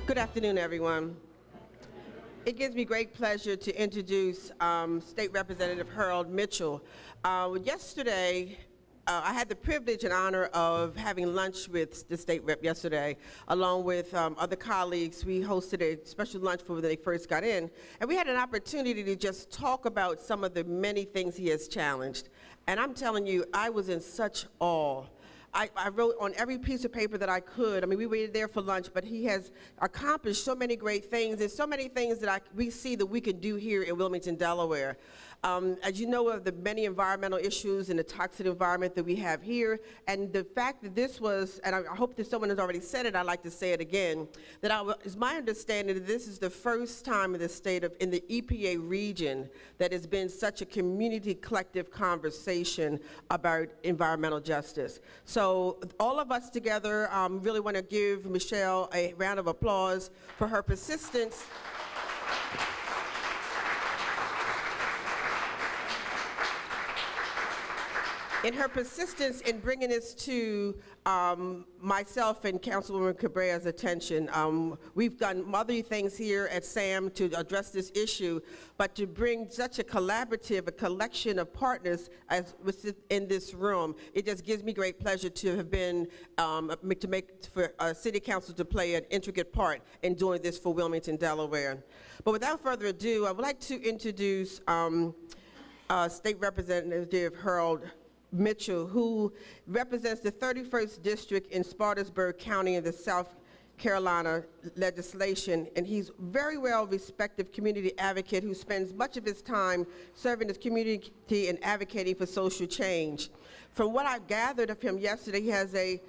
Good afternoon, everyone. It gives me great pleasure to introduce State Representative Harold Mitchell. Yesterday, I had the privilege and honor of having lunch with the state rep yesterday, along with other colleagues. We hosted a special lunch for when they first got in, and we had an opportunity to just talk about some of the many things he has challenged. And I'm telling you, I was in such awe. I wrote on every piece of paper that I could. I mean, we waited there for lunch, but he has accomplished so many great things, and so many things that we see that we can do here in Wilmington, Delaware. As you know, of the many environmental issues and the toxic environment that we have here, and the fact that this was, and I hope that someone has already said it, I'd like to say it again, that it's my understanding that this is the first time in the state of, in the EPA region, that has been such a community collective conversation about environmental justice. So all of us together really want to give Michelle a round of applause for her persistence. In her persistence in bringing this to myself and Councilwoman Cabrera's attention. We've done other things here at SAM to address this issue, but to bring such a collaborative, a collection of partners as in this room, it just gives me great pleasure to have been, for City Council to play an intricate part in doing this for Wilmington, Delaware. But without further ado, I would like to introduce State Representative Harold Mitchell, who represents the 31st District in Spartanburg County in the South Carolina legislation, and he's very well respected community advocate who spends much of his time serving his community and advocating for social change. From what I gathered of him yesterday, he has a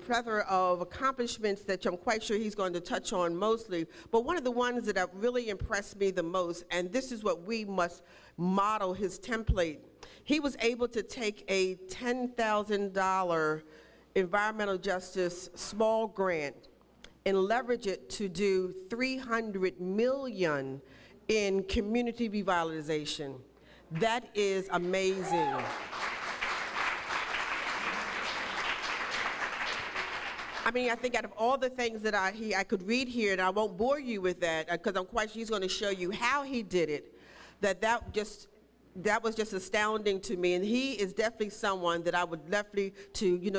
plethora of accomplishments that I'm quite sure he's going to touch on mostly, but one of the ones that have really impressed me the most, and this is what we must model his template. He was able to take a $10,000 environmental justice small grant and leverage it to do $300 million in community revitalization. That is amazing. I mean, I think out of all the things that I could read here, and I won't bore you with that, because I'm quite sure he's going to show you how he did it, that was just astounding to me, and he is definitely someone that I would definitely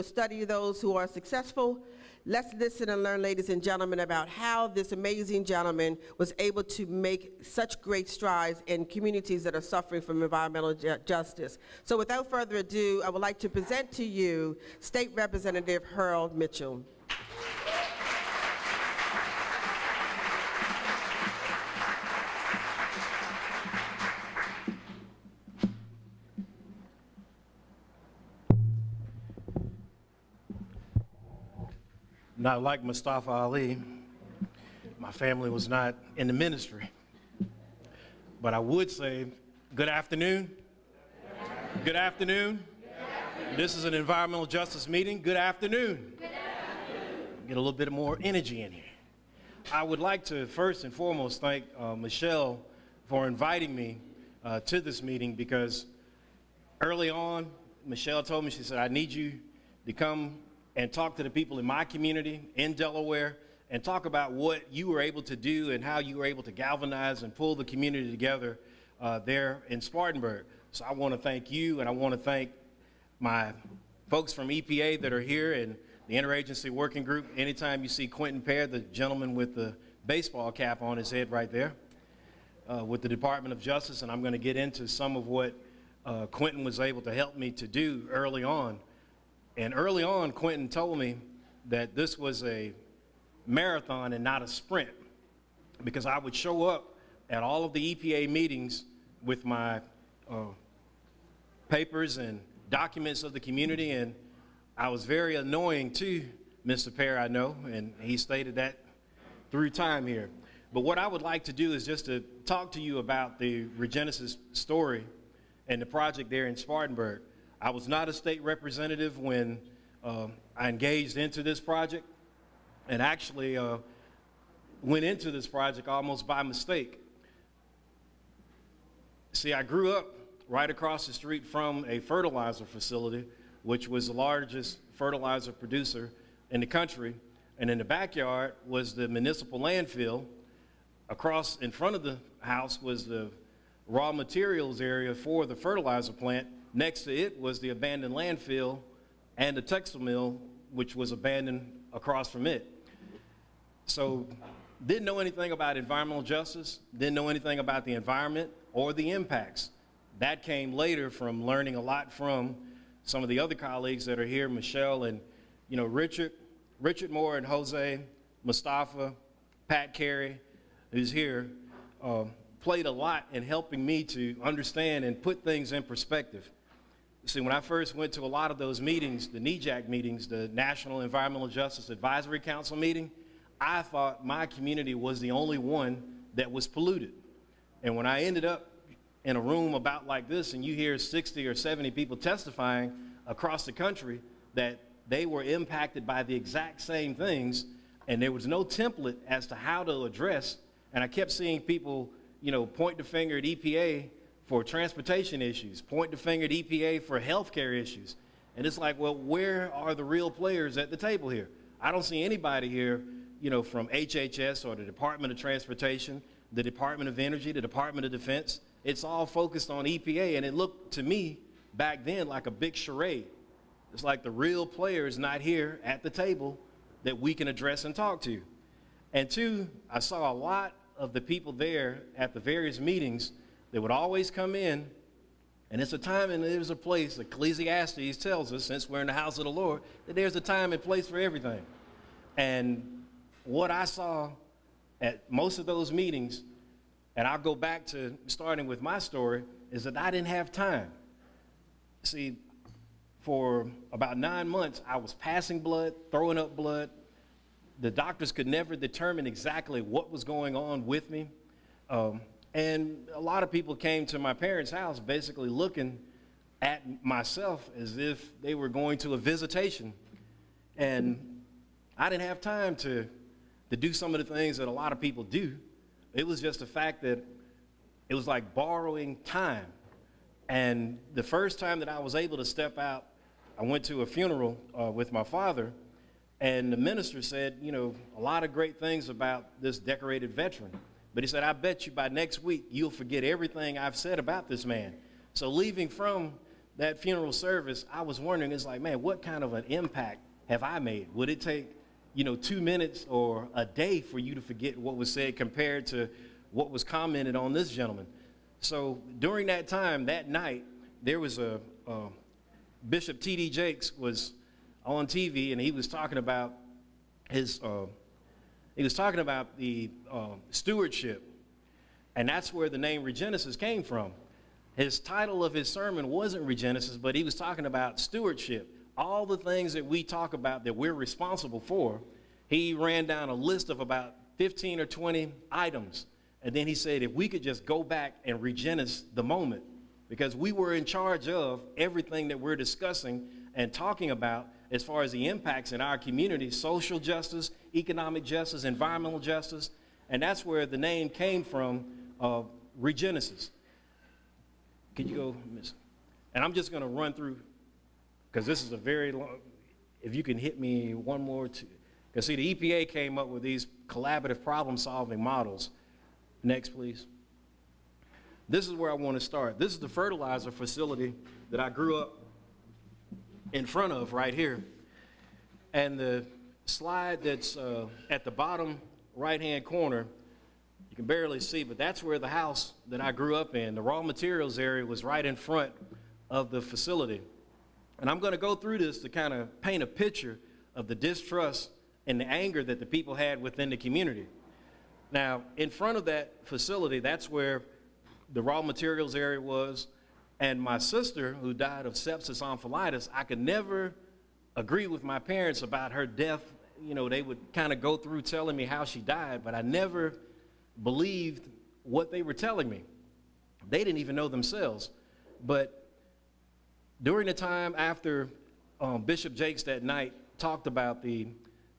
study those who are successful. Let's listen and learn, ladies and gentlemen, about how this amazing gentleman was able to make such great strides in communities that are suffering from environmental justice. So without further ado, I would like to present to you State Representative Harold Mitchell. Not like Mustafa Ali, my family was not in the ministry. But I would say, good afternoon. Good afternoon. This is an environmental justice meeting. Good afternoon. Good afternoon. Get a little bit more energy in here. I would like to first and foremost thank Michelle for inviting me to this meeting, because early on, Michelle told me, she said, I need you to come and talk to the people in my community in Delaware and talk about what you were able to do and how you were able to galvanize and pull the community together there in Spartanburg. So I want to thank you, and I want to thank my folks from EPA that are here and the interagency working group. Anytime you see Quentin Pear, the gentleman with the baseball cap on his head right there, with the Department of Justice, and I'm going to get into some of what Quentin was able to help me to do early on. And early on, Quentin told me that this was a marathon and not a sprint, because I would show up at all of the EPA meetings with my papers and documents of the community, and I was very annoying to Mr. Pear, I know, and he stated that through time here. But what I would like to do is just to talk to you about the Regenesis story and the project there in Spartanburg. I was not a state representative when I engaged into this project, and actually went into this project almost by mistake. See, I grew up right across the street from a fertilizer facility, which was the largest fertilizer producer in the country. And in the backyard was the municipal landfill. Across in front of the house was the raw materials area for the fertilizer plant. Next to it was the abandoned landfill and the textile mill, which was abandoned across from it. So didn't know anything about environmental justice, didn't know anything about the environment or the impacts. That came later from learning a lot from some of the other colleagues that are here, Michelle and Richard Moore and Jose, Mustafa, Pat Carey, who's here, played a lot in helping me to understand and put things in perspective. See, when I first went to a lot of those meetings, the NEJAC meetings, the National Environmental Justice Advisory Council meeting, I thought my community was the only one that was polluted. And when I ended up in a room about like this and you hear 60 or 70 people testifying across the country that they were impacted by the exact same things, and there was no template as to how to address, and I kept seeing people, point the finger at EPA for transportation issues, point the finger at EPA for healthcare issues. And it's like, well, where are the real players at the table here? I don't see anybody here, from HHS or the Department of Transportation, the Department of Energy, the Department of Defense. It's all focused on EPA, and it looked to me back then like a big charade. It's like the real players not here at the table that we can address and talk to. And two, I saw a lot of the people there at the various meetings that would always come in, and it's a time and there's a place. Ecclesiastes tells us, since we're in the house of the Lord, that there's a time and place for everything. And what I saw at most of those meetings, and I'll go back to starting with my story, is that I didn't have time. See, for about 9 months, I was passing blood, throwing up blood. The doctors could never determine exactly what was going on with me. And a lot of people came to my parents' house basically looking at myself as if they were going to a visitation. And I didn't have time to do some of the things that a lot of people do. It was just the fact that it was like borrowing time. And the first time that I was able to step out, I went to a funeral with my father, and the minister said, a lot of great things about this decorated veteran. But he said, I bet you by next week, you'll forget everything I've said about this man. So leaving from that funeral service, I was wondering, it's like, man, what kind of an impact have I made? Would it take, 2 minutes or a day for you to forget what was said compared to what was commented on this gentleman? So during that time, that night, there was Bishop T.D. Jakes was on TV, and he was talking about his, the stewardship, and that's where the name Regenesis came from. His title of his sermon wasn't Regenesis, but he was talking about stewardship. All the things that we talk about that we're responsible for, he ran down a list of about 15 or 20 items. And then he said, if we could just go back and regenesis the moment, because we were in charge of everything that we're discussing and talking about as far as the impacts in our community, social justice, economic justice, environmental justice, and that's where the name came from, Regenesis. Could you go, Miss? And I'm just going to run through, because this is a very long, if you can hit me one more, because see, the EPA came up with these collaborative problem-solving models. Next, please. This is where I want to start. This is the fertilizer facility that I grew up in front of right here. And the slide that's at the bottom right-hand corner, you can barely see, but that's where the house that I grew up in, the raw materials area, was right in front of the facility. And I'm going to go through this to kind of paint a picture of the distrust and the anger that the people had within the community. Now, in front of that facility, that's where the raw materials area was. And my sister, who died of sepsis onphilitis, I could never agree with my parents about her death. You know, they would kind of go through telling me how she died, but I never believed what they were telling me. They didn't even know themselves. But during the time after Bishop Jakes that night talked about the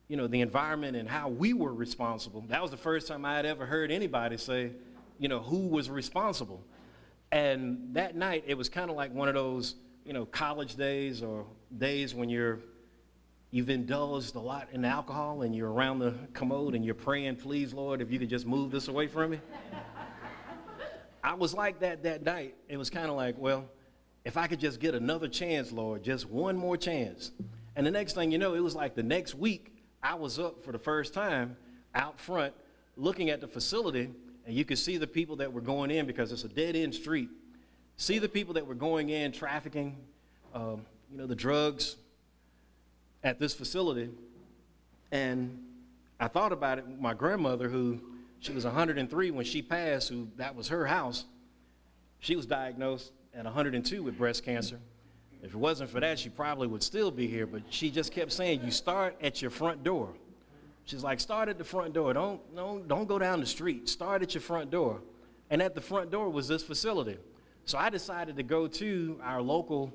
environment and how we were responsible, that was the first time I had ever heard anybody say, who was responsible. And that night, it was kind of like one of those, college days or days when you've indulged a lot in alcohol and you're around the commode and you're praying, please, Lord, if you could just move this away from me. I was like that night. It was kind of like, well, if I could just get another chance, Lord, just one more chance. And the next thing you know, it was like the next week, I was up for the first time out front looking at the facility, and you could see the people that were going in because it's a dead-end street. See the people that were going in, trafficking, the drugs at this facility. And I thought about it, my grandmother, who she was 103 when she passed, that was her house. She was diagnosed at 102 with breast cancer. If it wasn't for that, she probably would still be here, but she just kept saying, you start at your front door. She's like, start at the front door. Don't go down the street. Start at your front door. And at the front door was this facility. So I decided to go to our local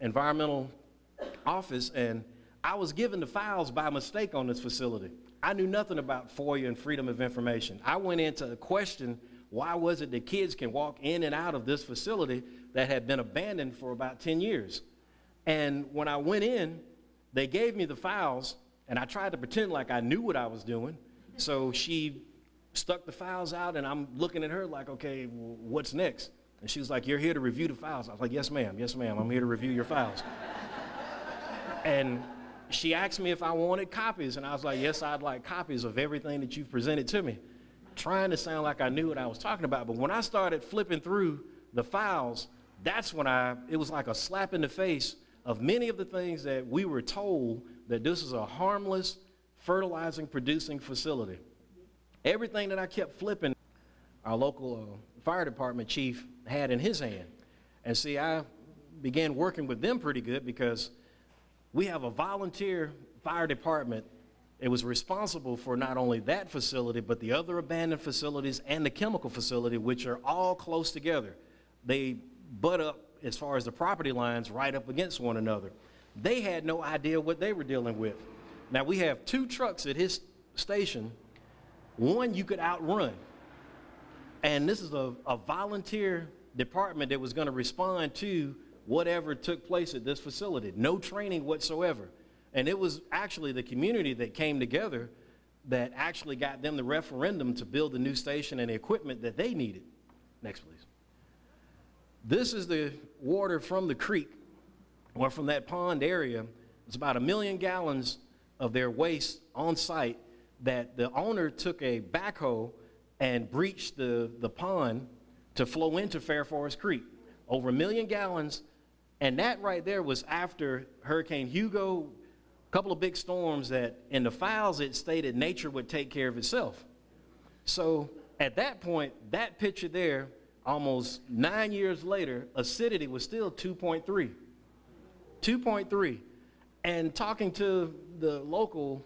environmental office, and I was given the files by mistake on this facility. I knew nothing about FOIA and Freedom of Information. I went in to question why was it that kids can walk in and out of this facility that had been abandoned for about 10 years. And when I went in, they gave me the files, and I tried to pretend like I knew what I was doing. So she stuck the files out, and I'm looking at her like, okay, well, what's next? And she was like, you're here to review the files. I was like, yes, ma'am, I'm here to review your files. And she asked me if I wanted copies, and I was like, yes, I'd like copies of everything that you've presented to me, trying to sound like I knew what I was talking about. But when I started flipping through the files, that's when it was like a slap in the face of many of the things that we were told that this is a harmless, fertilizing, producing facility. Everything that I kept flipping, our local fire department chief had in his hand. And see, I began working with them pretty good because we have a volunteer fire department. It was responsible for not only that facility, but the other abandoned facilities and the chemical facility, which are all close together. They butt up as far as the property lines right up against one another. They had no idea what they were dealing with. Now, we have 2 trucks at his station. One you could outrun. And this is a volunteer department that was going to respond to whatever took place at this facility. No training whatsoever. And it was actually the community that came together that actually got them the referendum to build the new station and the equipment that they needed. Next, please. This is the water from the creek, or from that pond area. It's about 1 million gallons of their waste on site that the owner took a backhoe and breached the pond to flow into Fair Forest Creek. Over 1 million gallons, and that right there was after Hurricane Hugo, a couple of big storms that in the files it stated nature would take care of itself. So at that point, that picture there, almost 9 years later, acidity was still 2.3. 2.3. And talking to the local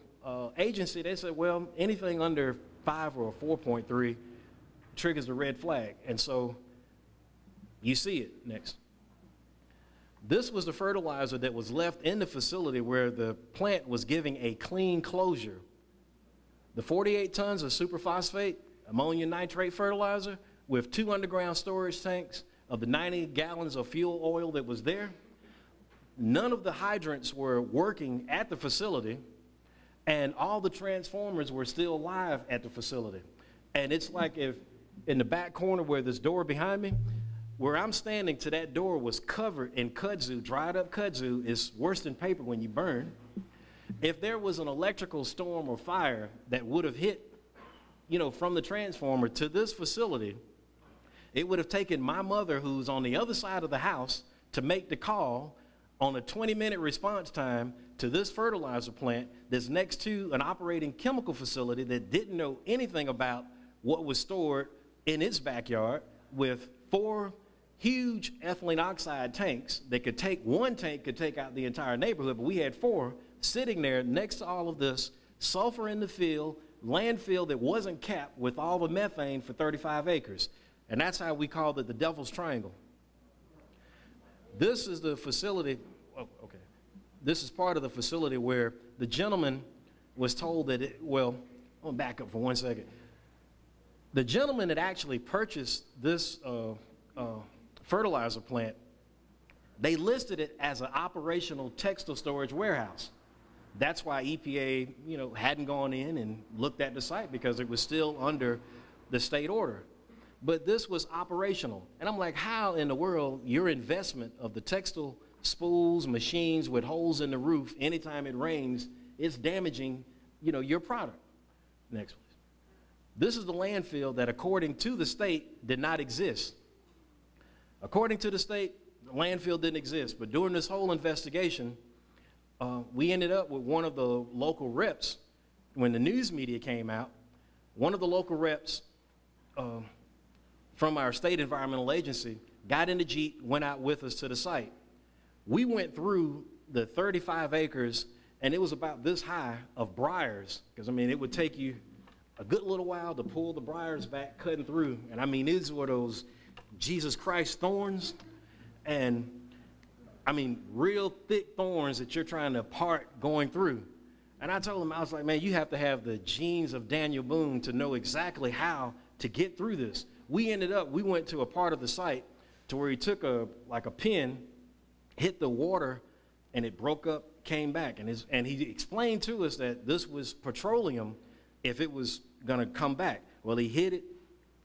agency, they said, well, anything under 5 or 4.3 triggers a red flag. And so you see it. Next. This was the fertilizer that was left in the facility where the plant was giving a clean closure. The 48 tons of superphosphate, ammonium nitrate fertilizer with 2 underground storage tanks of the 90 gallons of fuel oil that was there. None of the hydrants were working at the facility, and all the transformers were still live at the facility. And it's like if in the back corner where this door behind me, where I'm standing to that door was covered in kudzu. Dried up kudzu is worse than paper when you burn. If there was an electrical storm or fire that would have hit, from the transformer to this facility, it would have taken my mother, who's on the other side of the house, to make the call on a 20-minute response time to this fertilizer plant that's next to an operating chemical facility that didn't know anything about what was stored in its backyard, with 4 huge ethylene oxide tanks that could take, one tank could take out the entire neighborhood, but we had 4 sitting there next to all of this, sulfur in the field, landfill that wasn't capped with all the methane for 35 acres. And that's how we called it the Devil's Triangle. This is the facility, this is part of the facility where the gentleman was told that I'm gonna back up for 1 second. The gentleman that actually purchased this fertilizer plant, they listed it as an operational textile storage warehouse. That's why EPA, hadn't gone in and looked at the site, because it was still under the state order. But this was operational. And I'm like, how in the world your investment of the textile spools, machines with holes in the roof, anytime it rains, it's damaging, your product? Next, please. This is the landfill that, according to the state, did not exist. According to the state, the landfill didn't exist. But during this whole investigation, we ended up with one of the local reps. When the news media came out, one of the local reps from our state environmental agency got in the Jeep, went out with us to the site. We went through the 35 acres, and it was about this high of briars, because, it would take you a good little while to pull the briars back, cutting through. And, these were those Jesus Christ thorns, and, real thick thorns that you're trying to part going through. And I told him, I was like, man, you have to have the genes of Daniel Boone to know exactly how to get through this. We went to a part of the site to where he took a pin, hit the water, and it broke up, came back. And he explained to us that this was petroleum if it was gonna come back. Well, he hit it,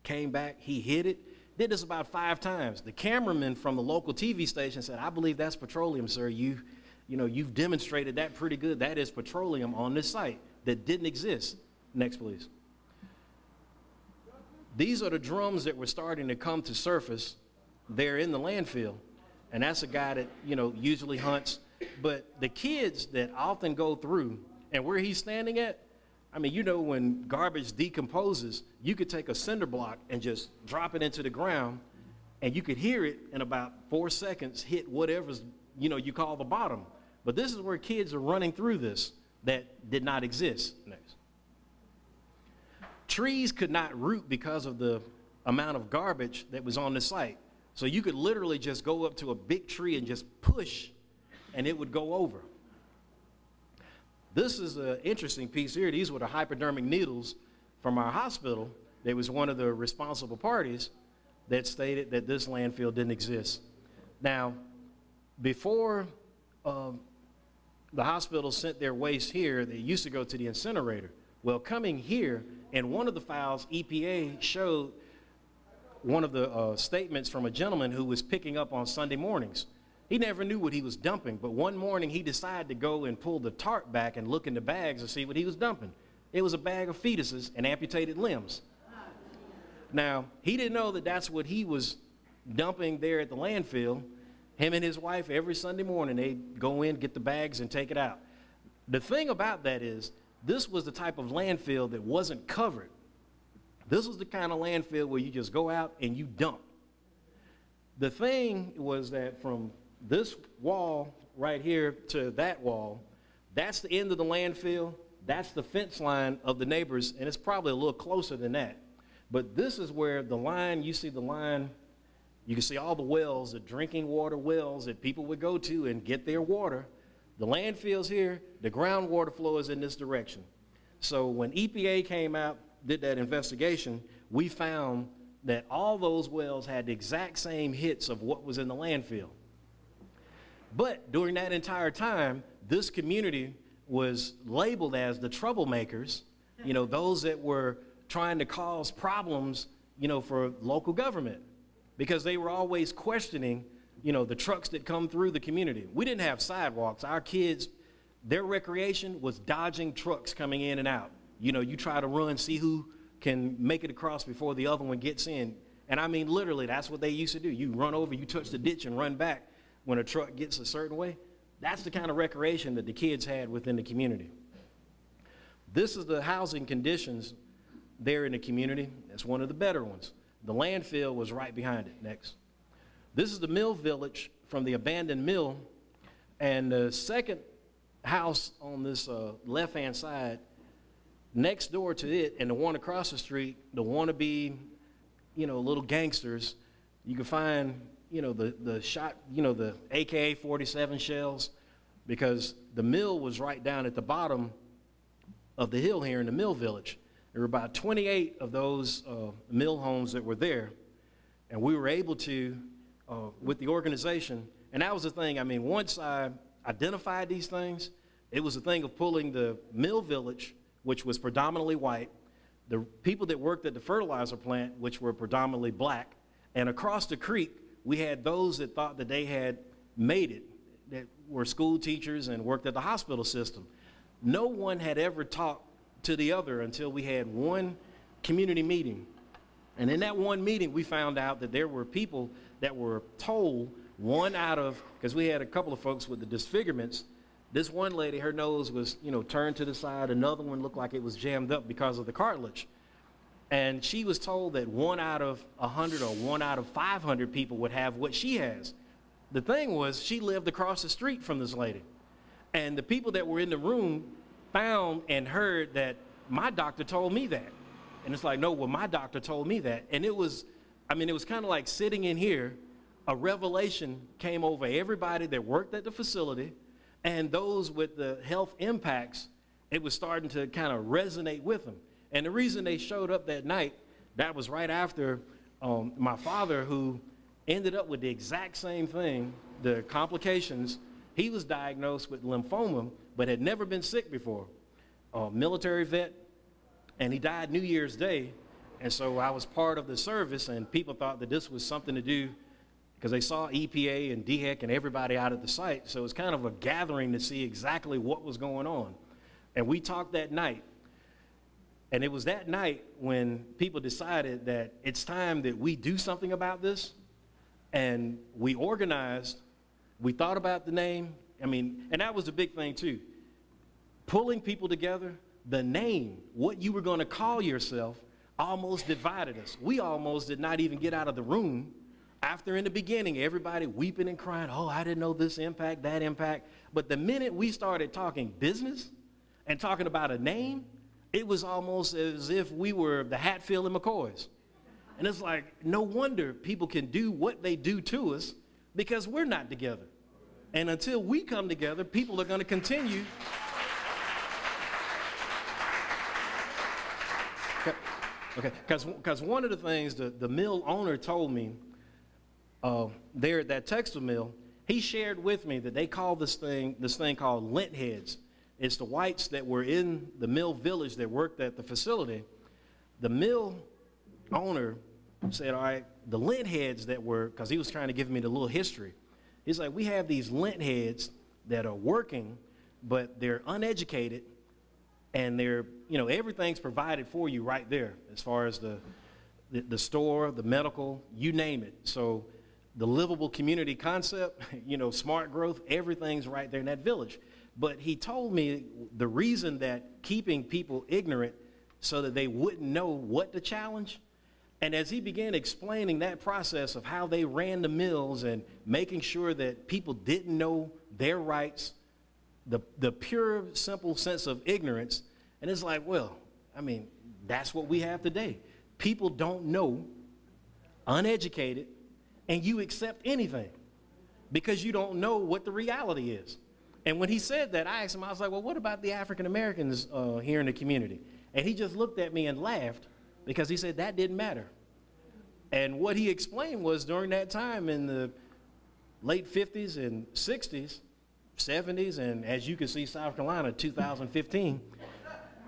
came back, he hit it, did this about 5 times. The cameraman from the local TV station said, I believe that's petroleum, sir. You've demonstrated that pretty good. That is petroleum on this site that didn't exist. Next, please. These are the drums that were starting to come to surface there in the landfill. And that's a guy that, usually hunts. But the kids that often go through, and where he's standing at, when garbage decomposes, you could take a cinder block and just drop it into the ground, and you could hear it in about 4 seconds hit whatever's, you call the bottom. But this is where kids are running through this that did not exist. Next. Trees could not root because of the amount of garbage that was on the site. So you could literally just go up to a big tree and just push, and it would go over. This is an interesting piece here. These were the hypodermic needles from our hospital. There was one of the responsible parties that stated that this landfill didn't exist. Now, before the hospital sent their waste here, they used to go to the incinerator. Well, coming here, in one of the files, EPA showed one of the statements from a gentleman who was picking up on Sunday mornings. He never knew what he was dumping, but one morning he decided to go and pull the tarp back and look in the bags to see what he was dumping. It was a bag of fetuses and amputated limbs. Now, he didn't know that that's what he was dumping there at the landfill. Him and his wife, every Sunday morning, they'd go in, get the bags, and take it out. The thing about that is, this was the type of landfill that wasn't covered. This was the kind of landfill where you just go out and you dump. The thing was that from this wall right here to that wall, that's the end of the landfill. That's the fence line of the neighbors, and it's probably a little closer than that. But this is where the line, you see the line, you can see all the wells, the drinking water wells that people would go to and get their water. The landfill's here, the groundwater flow is in this direction. So when EPA came out, did that investigation, we found that all those wells had the exact same hits of what was in the landfill. But during that entire time, this community was labeled as the troublemakers, those that were trying to cause problems, for local government, because they were always questioning, the trucks that come through the community. We didn't have sidewalks. Our kids, their recreation was dodging trucks coming in and out. You try to run, see who can make it across before the other one gets in. And literally, that's what they used to do. You run over, you touch the ditch and run back when a truck gets a certain way. That's the kind of recreation that the kids had within the community. This is the housing conditions there in the community. That's one of the better ones. The landfill was right behind it. Next. This is the mill village from the abandoned mill. And the second house on this left-hand side, next door to it, and the one across the street, the wannabe, little gangsters, you can find, the shot, the AK-47 shells, because the mill was right down at the bottom of the hill here in the mill village. There were about 28 of those mill homes that were there. And we were able to, with the organization, and that was the thing, I mean, once I identified these things, it was a thing of pulling the mill village, which was predominantly white, the people that worked at the fertilizer plant, which were predominantly black, and across the creek, we had those that thought that they had made it, that were school teachers and worked at the hospital system. No one had ever talked to the other until we had one community meeting. And in that one meeting, we found out that there were people that were told, one out of, because we had a couple of folks with the disfigurements, this one lady, her nose was, you know, turned to the side. Another one looked like it was jammed up because of the cartilage. And she was told that 1 out of 100 or 1 out of 500 people would have what she has. The thing was, she lived across the street from this lady. And the people that were in the room found and heard that my doctor told me that. And it's like, no, well, my doctor told me that. And it was, I mean, it was kind of like sitting in here, a revelation came over everybody that worked at the facility, and those with the health impacts, it was starting to kind of resonate with them. And the reason they showed up that night, that was right after my father, who ended up with the exact same thing, the complications. He was diagnosed with lymphoma, but had never been sick before. Military vet, and he died New Year's Day. And so I was part of the service, and people thought that this was something to do because they saw EPA and DHEC and everybody out at the site. So it was kind of a gathering to see exactly what was going on. And we talked that night. And it was that night when people decided that it's time that we do something about this. And we organized, we thought about the name. I mean, and that was the big thing too. Pulling people together, the name, what you were going to call yourself, almost divided us. We almost did not even get out of the room after, in the beginning, everybody weeping and crying, oh, I didn't know this impact, that impact. But the minute we started talking business and talking about a name, it was almost as if we were the Hatfield and McCoys. And it's like, no wonder people can do what they do to us because we're not together. And until we come together, people are going to continue. Okay, because one of the things the mill owner told me there at that textile mill, he shared with me that they call this thing called lint heads. It's the whites that were in the mill village that worked at the facility. The mill owner said, all right, the lint heads that were, because he was trying to give me the little history. He's like, we have these lint heads that are working, but they're uneducated, and they're, you know, everything's provided for you right there as far as the store, the medical, you name it. So the livable community concept, you know, smart growth, everything's right there in that village. But he told me the reason that keeping people ignorant so that they wouldn't know what to challenge. And as he began explaining that process of how they ran the mills and making sure that people didn't know their rights, the pure, simple sense of ignorance, and it's like, well, I mean, that's what we have today. People don't know, uneducated, and you accept anything because you don't know what the reality is. And when he said that, I asked him, I was like, well, what about the African Americans here in the community? And he just looked at me and laughed because he said that didn't matter. And what he explained was during that time in the late 50s and 60s, 70s, and as you can see, South Carolina, 2015,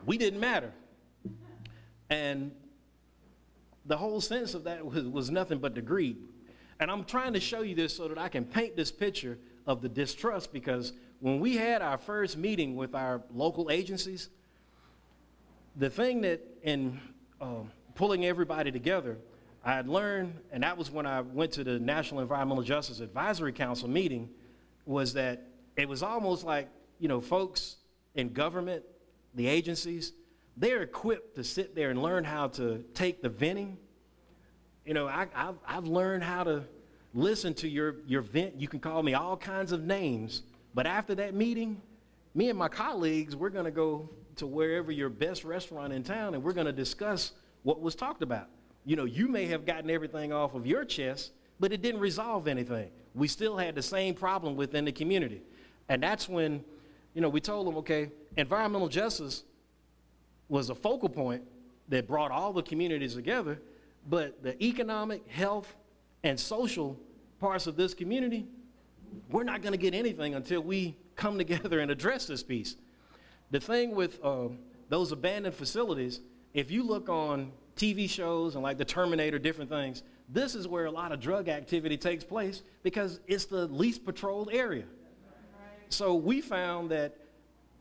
we didn't matter. And the whole sense of that was nothing but the greed. And I'm trying to show you this so that I can paint this picture of the distrust, because when we had our first meeting with our local agencies, the thing that in pulling everybody together, I had learned, and that was when I went to the National Environmental Justice Advisory Council meeting, was that it was almost like, you know, folks in government, the agencies, they're equipped to sit there and learn how to take the venting. You know, I've learned how to listen to your vent. You can call me all kinds of names, but after that meeting, me and my colleagues, we're going to go to wherever your best restaurant in town, and we're going to discuss what was talked about. You know, you may have gotten everything off of your chest, but it didn't resolve anything. We still had the same problem within the community. And that's when, you know, we told them, okay, environmental justice was a focal point that brought all the communities together, but the economic, health, and social parts of this community, we're not going to get anything until we come together and address this piece. The thing with those abandoned facilities, if you look on TV shows and like the Terminator, different things, this is where a lot of drug activity takes place because it's the least patrolled area. So we found that,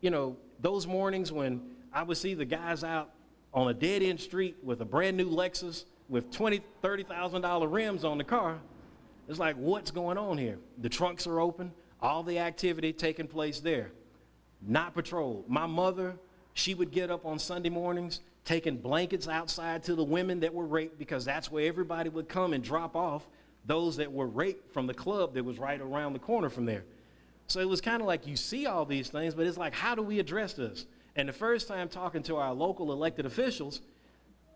you know, those mornings when I would see the guys out on a dead-end street with a brand new Lexus with $20,000, $30,000 rims on the car, it's like, what's going on here? The trunks are open, all the activity taking place there, not patrolled. My mother, she would get up on Sunday mornings, taking blankets outside to the women that were raped because that's where everybody would come and drop off those that were raped from the club that was right around the corner from there. So it was kind of like you see all these things, but it's like, how do we address this? And the first time talking to our local elected officials,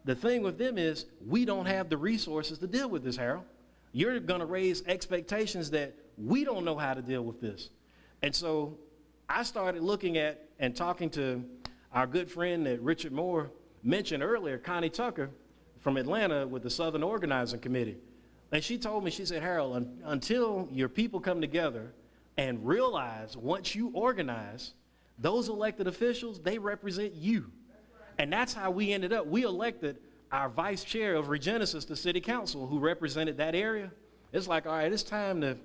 the thing with them is we don't have the resources to deal with this, Harold. You're going to raise expectations that we don't know how to deal with this. And so I started looking at and talking to our good friend that Richard Moore mentioned earlier, Connie Tucker from Atlanta with the Southern Organizing Committee. And she told me, she said, Harold, until your people come together and realize once you organize, those elected officials, they represent you. And that's how we ended up. We elected our vice chair of Regenesis to city council who represented that area. It's like, all right, it's time to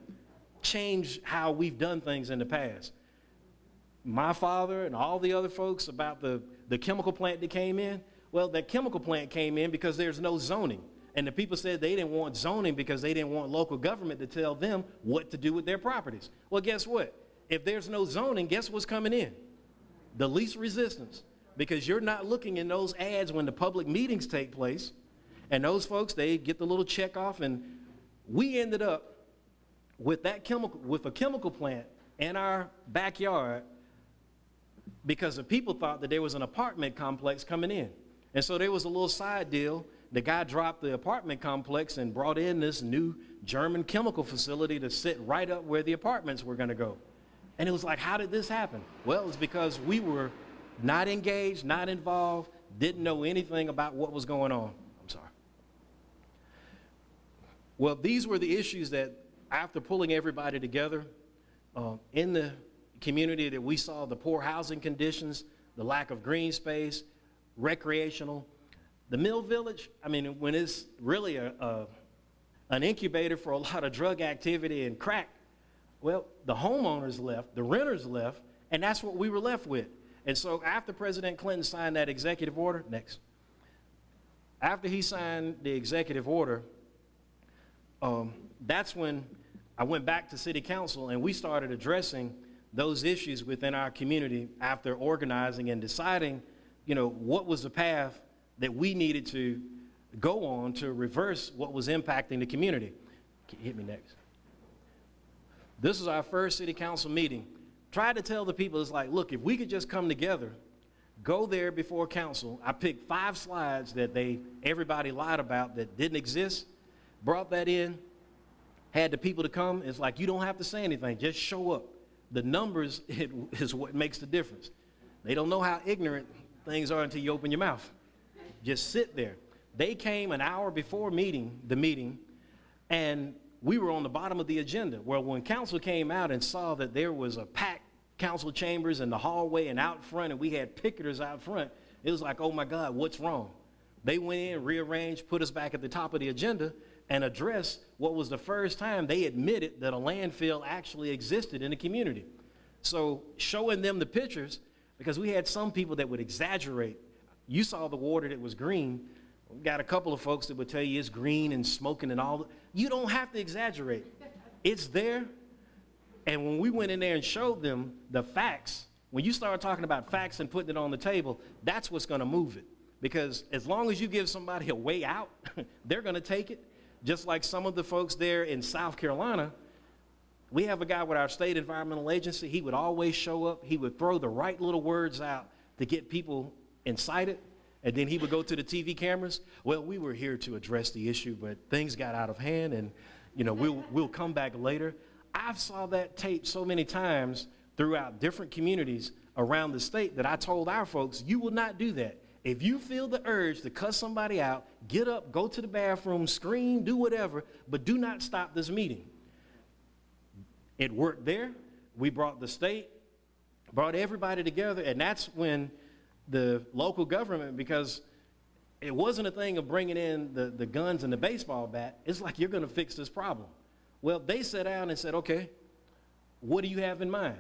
change how we've done things in the past. My father and all the other folks about the chemical plant that came in, well, that chemical plant came in because there's no zoning. And the people said they didn't want zoning because they didn't want local government to tell them what to do with their properties. Well, guess what? If there's no zoning, guess what's coming in? The least resistance. Because you're not looking in those ads when the public meetings take place. And those folks, they get the little check off. And we ended up with that with a chemical plant in our backyard because the people thought that there was an apartment complex coming in. And so there was a little side deal. The guy dropped the apartment complex and brought in this new German chemical facility to sit right up where the apartments were going to go. And it was like, how did this happen? Well, it's because we were not engaged, not involved, didn't know anything about what was going on. I'm sorry. Well, these were the issues that after pulling everybody together in the community that we saw the poor housing conditions, the lack of green space, recreational. The Mill Village, I mean, when it's really an incubator for a lot of drug activity and crack, well, the homeowners left, the renters left, and that's what we were left with. And so after President Clinton signed that executive order, next. After he signed the executive order, that's when I went back to city council and we started addressing those issues within our community after organizing and deciding, you know, what was the path that we needed to go on to reverse what was impacting the community. Hit me next. This is our first city council meeting. Tried to tell the people, it's like, look, if we could just come together, go there before council. I picked 5 slides that everybody lied about that didn't exist, brought that in, had the people to come. It's like, you don't have to say anything, just show up. The numbers is what makes the difference. They don't know how ignorant things are until you open your mouth. Just sit there. They came an hour before the meeting, and we were on the bottom of the agenda. Well, when council came out and saw that there was a packed council chambers in the hallway and out front, and we had picketers out front, it was like, oh my God, what's wrong? They went in, rearranged, put us back at the top of the agenda, and addressed what was the first time they admitted that a landfill actually existed in the community. So showing them the pictures, because we had some people that would exaggerate. You saw the water that was green. We got a couple of folks that would tell you it's green and smoking and all. You don't have to exaggerate. It's there. And when we went in there and showed them the facts, when you start talking about facts and putting it on the table, that's what's going to move it. Because as long as you give somebody a way out, they're going to take it. Just like some of the folks there in South Carolina, we have a guy with our state environmental agency. He would always show up. He would throw the right little words out to get people incited. And then he would go to the TV cameras. Well, we were here to address the issue, but things got out of hand, and you know, we'll come back later. I've saw that tape so many times throughout different communities around the state that I told our folks, you will not do that. If you feel the urge to cuss somebody out, get up, go to the bathroom, scream, do whatever, but do not stop this meeting. It worked there. We brought the state, brought everybody together, and that's when the local government, because it wasn't a thing of bringing in the guns and the baseball bat. It's like, you're going to fix this problem. Well, they sat down and said, okay, what do you have in mind?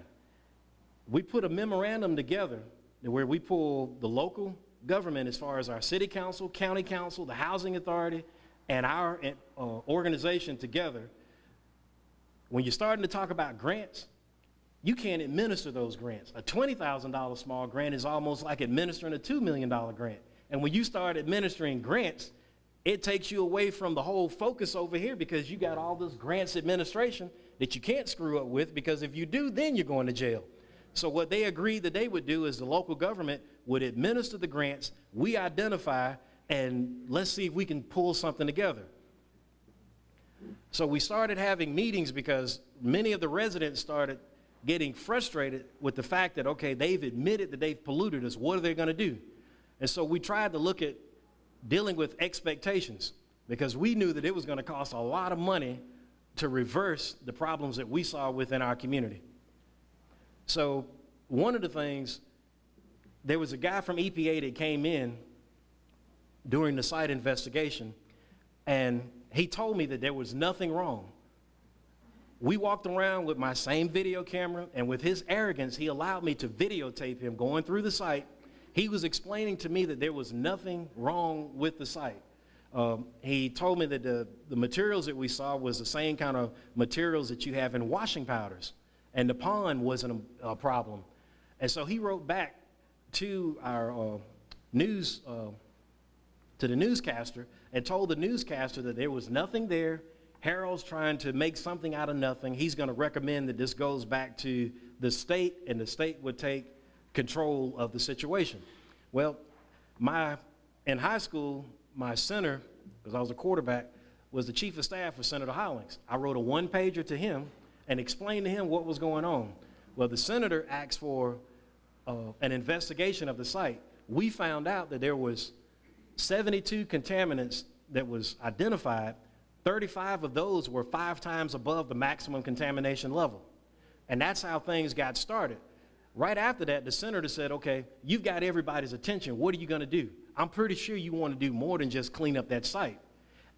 We put a memorandum together where we pull the local government as far as our city council, county council, the housing authority, and our organization together. When you're starting to talk about grants, you can't administer those grants. A $20,000 small grant is almost like administering a $2 million grant. And when you start administering grants, it takes you away from the whole focus over here, because you got all this grants administration that you can't screw up with, because if you do, then you're going to jail. So what they agreed that they would do is the local government would administer the grants, we identify, and let's see if we can pull something together. So we started having meetings because many of the residents started getting frustrated with the fact that, okay, they've admitted that they've polluted us. What are they going to do? And so we tried to look at dealing with expectations, because we knew that it was going to cost a lot of money to reverse the problems that we saw within our community. So one of the things, there was a guy from EPA that came in during the site investigation, and he told me that there was nothing wrong. We walked around with my same video camera, and with his arrogance, he allowed me to videotape him going through the site. He was explaining to me that there was nothing wrong with the site. He told me that the materials that we saw was the same kind of materials that you have in washing powders, and the pond wasn't a problem. And so he wrote back to our to the newscaster, and told the newscaster that there was nothing there. Harold's trying to make something out of nothing. He's going to recommend that this goes back to the state, and the state would take control of the situation. Well, in high school, my center, because I was a quarterback, was the chief of staff for Senator Hollings. I wrote a one-pager to him and explained to him what was going on. Well, the senator asked for an investigation of the site. We found out that there was 72 contaminants that was identified. 35 of those were 5 times above the maximum contamination level. And that's how things got started. Right after that, the senator said, okay, you've got everybody's attention. What are you going to do? I'm pretty sure you want to do more than just clean up that site.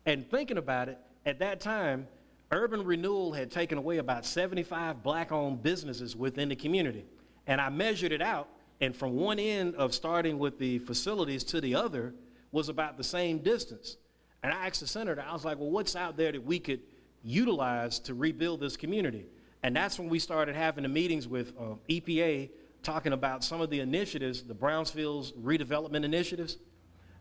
And thinking about it, at that time, urban renewal had taken away about 75 black-owned businesses within the community. And I measured it out, and from one end of starting with the facilities to the other was about the same distance. And I asked the senator, I was like, well, what's out there that we could utilize to rebuild this community? And that's when we started having the meetings with EPA, talking about some of the initiatives, the Brownsville's redevelopment initiatives.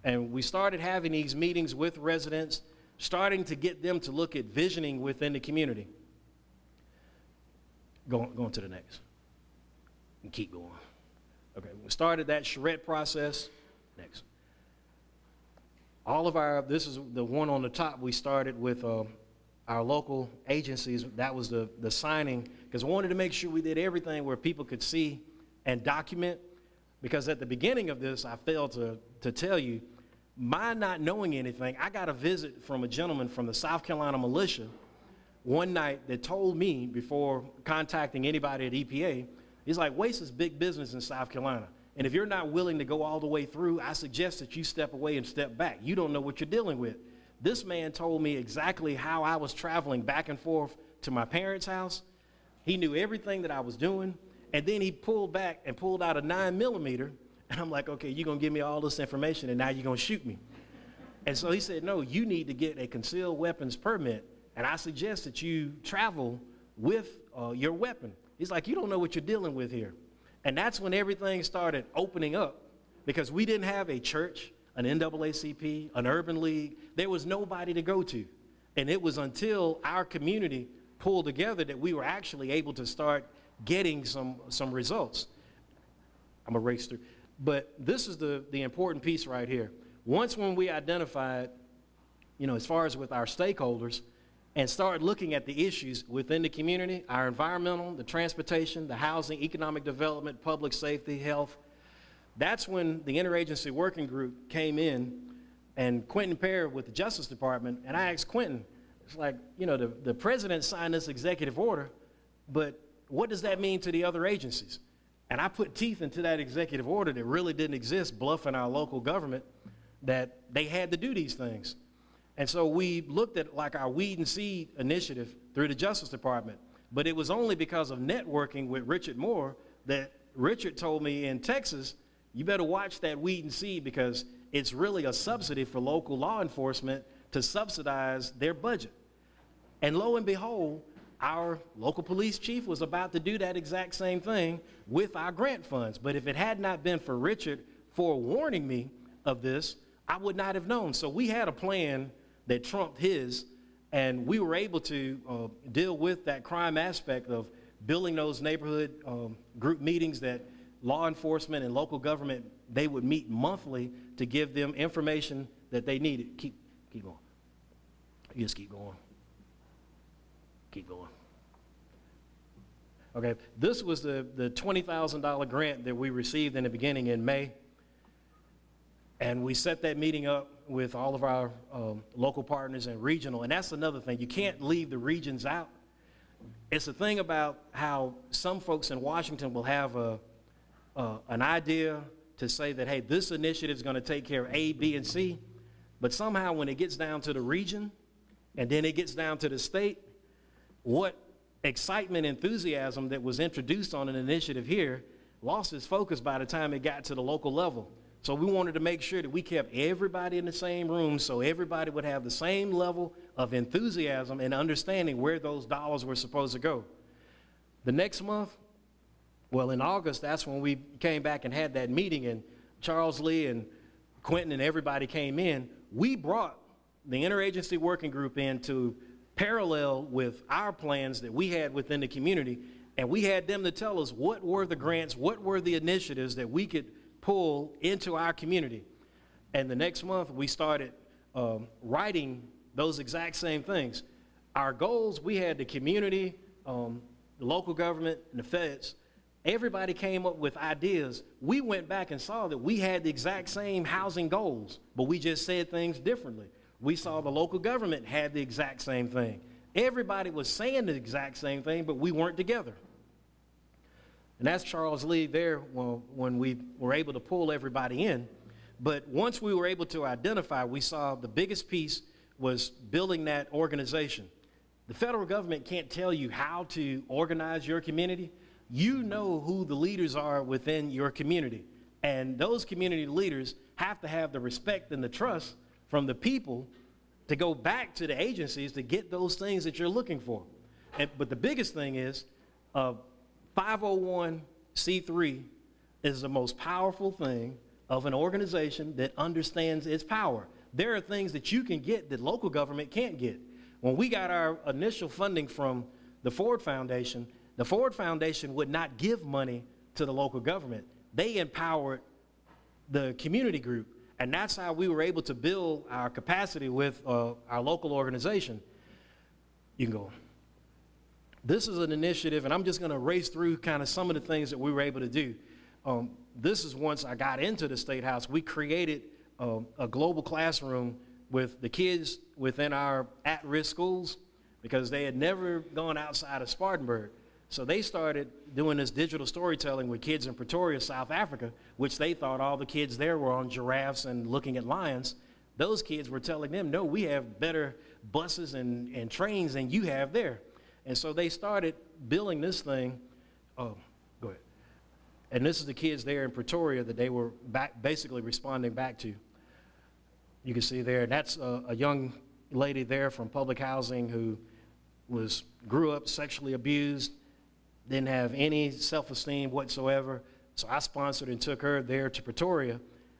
And we started having these meetings with residents, starting to get them to look at visioning within the community. Going to the next. And keep going. Okay, we started that charrette process. Next. All of our, this is the one on the top, we started with our local agencies. That was the signing, because I wanted to make sure we did everything where people could see and document, because at the beginning of this, I failed to tell you, my not knowing anything, I got a visit from a gentleman from the South Carolina militia one night that told me, before contacting anybody at EPA, he's like, waste is big business in South Carolina. And if you're not willing to go all the way through, I suggest that you step away and step back. You don't know what you're dealing with. This man told me exactly how I was traveling back and forth to my parents' house. He knew everything that I was doing. And then he pulled back and pulled out a 9mm. And I'm like, okay, you're going to give me all this information, and now you're going to shoot me. And so he said, no, you need to get a concealed weapons permit. And I suggest that you travel with your weapon. He's like, you don't know what you're dealing with here. And that's when everything started opening up, because we didn't have a church, an NAACP, an urban league. There was nobody to go to. And it was until our community pulled together that we were actually able to start getting some results. I'm going to race through. But this is the important piece right here. Once when we identified, as far as with our stakeholders, and start looking at the issues within the community, our environmental, the transportation, the housing, economic development, public safety, health, That's when the interagency working group came in, and Quentin Perry with the Justice Department, and I asked Quentin, it's like, you know, the president signed this executive order, but what does that mean to the other agencies? And I put teeth into that executive order that really didn't exist, bluffing our local government that they had to do these things. And so we looked at like our Weed and Seed initiative through the Justice Department, but it was only because of networking with Richard Moore that Richard told me in Texas, you better watch that Weed and Seed because it's really a subsidy for local law enforcement to subsidize their budget. And lo and behold, our local police chief was about to do that exact same thing with our grant funds. But if it had not been for Richard forewarning me of this, I would not have known. So we had a plan that trumped his, and we were able to deal with that crime aspect of building those neighborhood group meetings that law enforcement and local government, they would meet monthly to give them information that they needed. Keep going. You just keep going. Keep going. Okay, this was the $20,000 grant that we received in the beginning in May. And we set that meeting up with all of our local partners and regional. And that's another thing. You can't leave the regions out. It's a thing about how some folks in Washington will have an idea to say that, hey, this initiative is going to take care of A, B, and C. But somehow when it gets down to the region and then it gets down to the state, what excitement, enthusiasm that was introduced on an initiative here lost its focus by the time it got to the local level. So we wanted to make sure that we kept everybody in the same room so everybody would have the same level of enthusiasm and understanding where those dollars were supposed to go. The next month, well, in August, that's when we came back and had that meeting, and Charles Lee and Quentin and everybody came in. We brought the interagency working group in to parallel with our plans that we had within the community, and we had them to tell us what were the grants, what were the initiatives that we could pull into our community. And the next month, we started writing those exact same things. Our goals, we had the community, the local government, and the feds. Everybody came up with ideas. We went back and saw that we had the exact same housing goals, but we just said things differently. We saw the local government had the exact same thing. Everybody was saying the exact same thing, but we weren't together. And that's Charles Lee there when we were able to pull everybody in. But once we were able to identify, we saw the biggest piece was building that organization. The federal government can't tell you how to organize your community. You know who the leaders are within your community. And those community leaders have to have the respect and the trust from the people to go back to the agencies to get those things that you're looking for. But the biggest thing is 501c3 is the most powerful thing of an organization that understands its power. There are things that you can get that local government can't get. When we got our initial funding from the Ford Foundation would not give money to the local government. They empowered the community group. And that's how we were able to build our capacity with our local organization. You can go. This is an initiative, and I'm just going to race through kind of some of the things that we were able to do. This is once I got into the State House, we created a global classroom with the kids within our at-risk schools because they had never gone outside of Spartanburg. So they started doing this digital storytelling with kids in Pretoria, South Africa, which they thought all the kids there were on giraffes and looking at lions. Those kids were telling them, no, we have better buses and trains than you have there. And so they started building this thing. Oh, go ahead. And this is the kids there in Pretoria that they were basically responding back to. You can see there, that's a young lady there from public housing who grew up sexually abused, didn't have any self-esteem whatsoever. So I sponsored and took her there to Pretoria.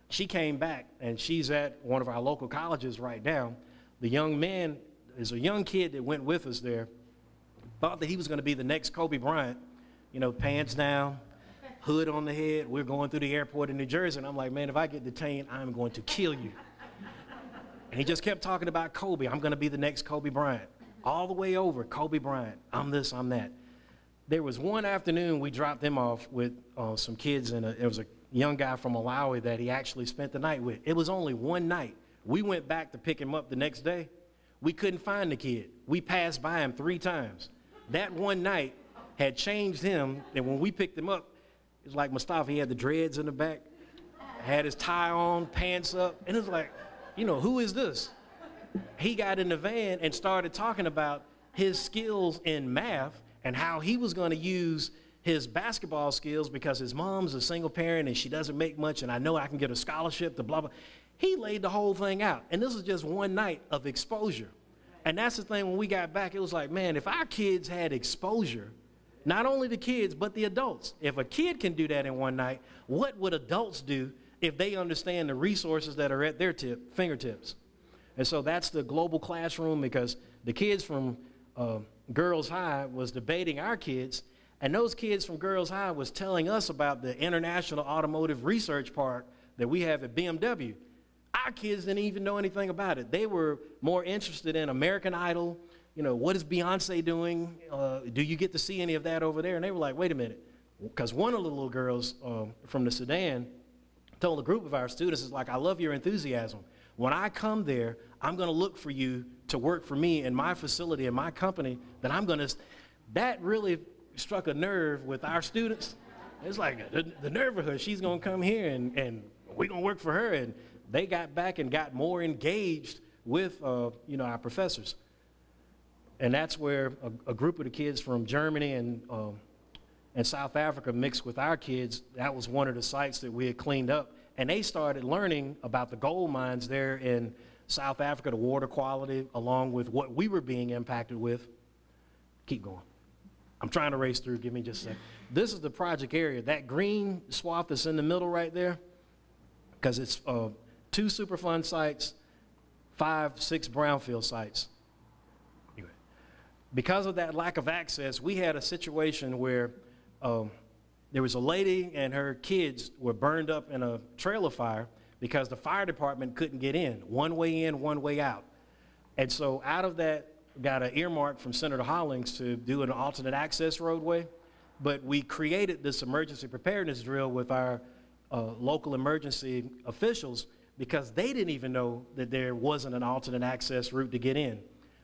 She came back, and she's at one of our local colleges right now. The young man is a young kid that went with us there, thought that he was going to be the next Kobe Bryant, you know, pants down, hood on the head. We're going through the airport in New Jersey, and I'm like, man, if I get detained, I'm going to kill you. And he just kept talking about Kobe. I'm going to be the next Kobe Bryant. All the way over, Kobe Bryant. I'm this, I'm that. There was one afternoon we dropped them off with some kids, and it was a young guy from Malawi that he actually spent the night with. It was only one night. We went back to pick him up the next day. We couldn't find the kid. We passed by him 3 times. That one night had changed him, and when we picked him up, it was like Mustafa, he had the dreads in the back, had his tie on, pants up, and it was like, you know, who is this? He got in the van and started talking about his skills in math and how he was going to use his basketball skills because his mom's a single parent and she doesn't make much, and I know I can get a scholarship to blah, blah. He laid the whole thing out, and this was just one night of exposure. And that's the thing, when we got back, it was like, man, if our kids had exposure, not only the kids, but the adults. If a kid can do that in one night, what would adults do if they understand the resources that are at their fingertips? And so that's the global classroom, because the kids from Girls High was debating our kids, and those kids from Girls High was telling us about the International Automotive Research Park that we have at BMW. Our kids didn't even know anything about it. They were more interested in American Idol. You know, what is Beyonce doing? Do you get to see any of that over there? And they were like, wait a minute. Because one of the little girls from the Sudan told a group of our students, is like, I love your enthusiasm. When I come there, I'm going to look for you to work for me in my facility, in my company, that really struck a nerve with our students. It's like the nerve of her. She's going to come here and we're going to work for her. And they got back and got more engaged with, you know, our professors. And that's where a group of the kids from Germany and South Africa mixed with our kids. That was one of the sites that we had cleaned up. And they started learning about the gold mines there in South Africa, the water quality, along with what we were being impacted with. Keep going. I'm trying to race through. Give me just a sec. This is the project area. That green swath that's in the middle right there, because it's 2 Superfund sites, 5, 6 brownfield sites. Anyway, because of that lack of access, we had a situation where there was a lady and her kids were burned up in a trailer fire because the fire department couldn't get in. One way in, one way out. And so out of that, got an earmark from Senator Hollings to do an alternate access roadway. But we created this emergency preparedness drill with our local emergency officials, because they didn't even know that there wasn't an alternate access route to get in.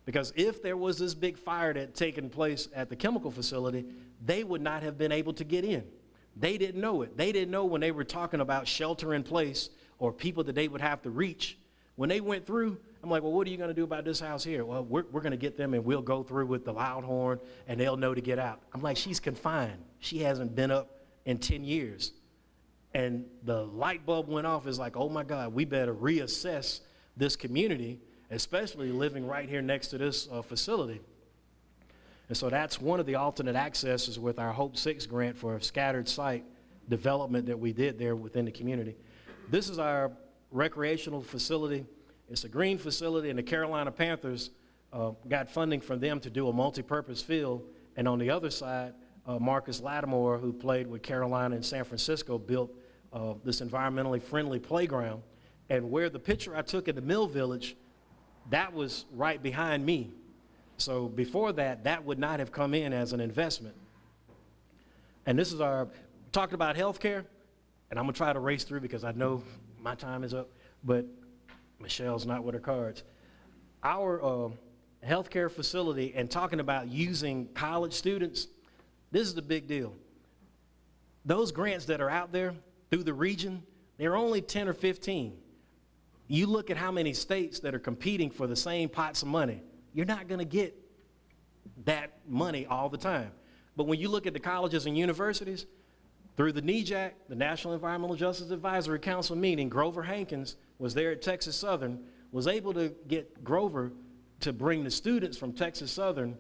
Because if there was this big fire that had taken place at the chemical facility, they would not have been able to get in. They didn't know it. They didn't know when they were talking about shelter in place or people that they would have to reach. When they went through, I'm like, well, what are you going to do about this house here? Well, we're going to get them and we'll go through with the loud horn and they'll know to get out. I'm like, she's confined. She hasn't been up in 10 years. And the light bulb went off. It's like, oh my God, we better reassess this community, especially living right here next to this facility. And so that's one of the alternate accesses with our Hope 6 grant for scattered site development that we did there within the community. This is our recreational facility. It's a green facility, and the Carolina Panthers got funding from them to do a multi-purpose field. And on the other side, Marcus Lattimore, who played with Carolina and San Francisco, built this environmentally friendly playground. And where the picture I took in the Mill Village, that was right behind me. So before that, that would not have come in as an investment. And this is our, talking about healthcare, and I'm gonna try to race through because I know my time is up, but Michelle's not with her cards. Our healthcare facility, and talking about using college students, this is the big deal. Those grants that are out there through the region, they're only 10 or 15. You look at how many states that are competing for the same pots of money, you're not gonna get that money all the time. But when you look at the colleges and universities, through the NEJAC, the National Environmental Justice Advisory Council meeting, Grover Hankins was there at Texas Southern, was able to get Grover to bring the students from Texas Southern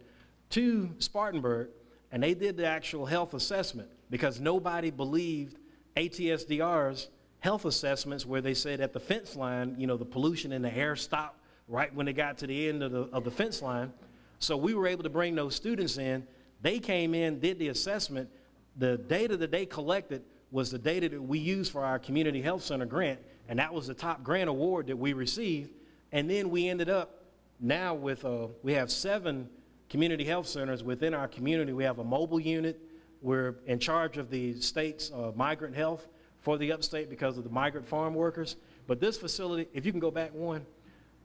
to Spartanburg, and they did the actual health assessment because nobody believed ATSDR's health assessments where they said at the fence line, you know, the pollution in the air stopped right when they got to the end of the fence line. So we were able to bring those students in. They came in, did the assessment. The data that they collected was the data that we used for our community health center grant, and that was the top grant award that we received. And then we ended up now with, we have 7 community health centers within our community. We have a mobile unit. We're in charge of the state's migrant health for the upstate because of the migrant farm workers. But this facility, if you can go back one,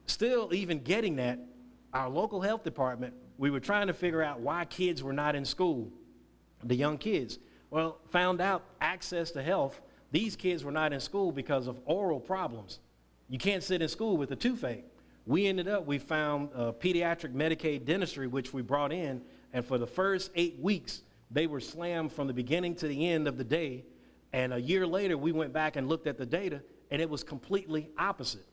still even getting that, our local health department, we were trying to figure out why kids were not in school, the young kids. Well, found out access to health, these kids were not in school because of oral problems. You can't sit in school with a toothache. We found pediatric Medicaid dentistry, which we brought in, and for the first 8 weeks, they were slammed from the beginning to the end of the day. And a year later, we went back and looked at the data, and it was completely opposite.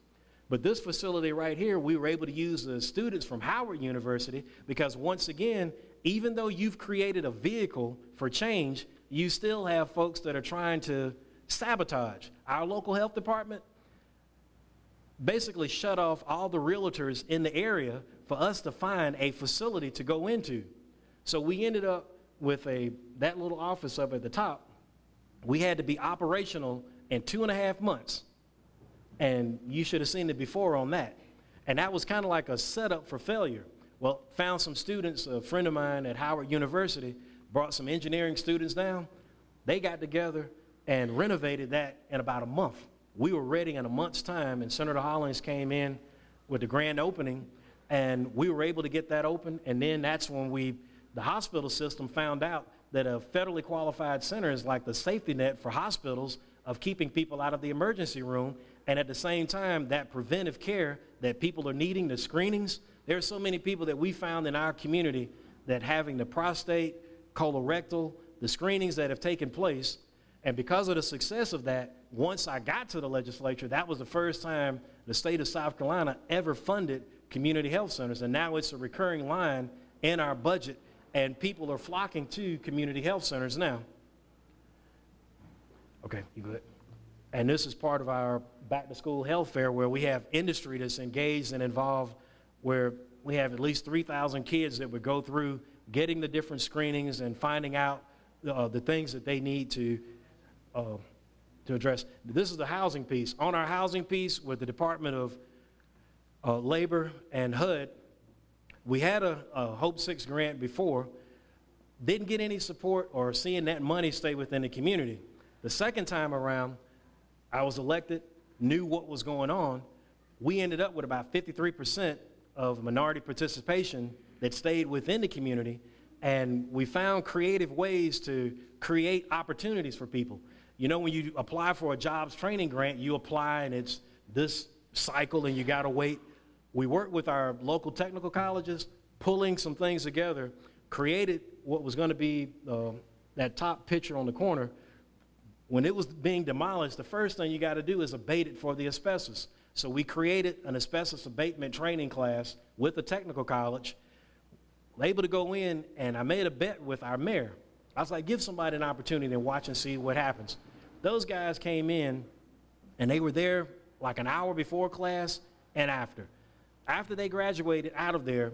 But this facility right here, we were able to use the students from Howard University because once again, even though you've created a vehicle for change, you still have folks that are trying to sabotage. Our local health department basically shut off all the realtors in the area for us to find a facility to go into. So we ended up with that little office up at the top. We had to be operational in 2.5 months. And you should have seen it before on that. And that was kind of like a setup for failure. Well, found some students, a friend of mine at Howard University brought some engineering students down. They got together and renovated that in about a month. We were ready in a month's time, and Senator Hollins came in with the grand opening, and we were able to get that open. And then that's when the hospital system found out that a federally qualified center is like the safety net for hospitals of keeping people out of the emergency room. And at the same time, that preventive care that people are needing, the screenings, there are so many people that we found in our community that having the prostate, colorectal, the screenings that have taken place. And because of the success of that, once I got to the legislature, that was the first time the state of South Carolina ever funded community health centers. And now it's a recurring line in our budget, and people are flocking to community health centers now. Okay, you good? And this is part of our back to school health fair where we have industry that's engaged and involved, where we have at least 3,000 kids that would go through getting the different screenings and finding out the things that they need to address. This is the housing piece. On our housing piece with the Department of Labor and HUD, we had a Hope 6 grant before, didn't get any support or seeing that money stay within the community. The second time around, I was elected, knew what was going on. We ended up with about 53% of minority participation that stayed within the community, and we found creative ways to create opportunities for people. You know, when you apply for a jobs training grant, you apply and it's this cycle and you gotta wait. We worked with our local technical colleges, pulling some things together, created what was gonna be that top picture on the corner. When it was being demolished, the first thing you got to do is abate it for the asbestos. So we created an asbestos abatement training class with the technical college, able to go in, and I made a bet with our mayor. I was like, give somebody an opportunity and watch and see what happens. Those guys came in, and they were there like an hour before class and after. After they graduated out of there,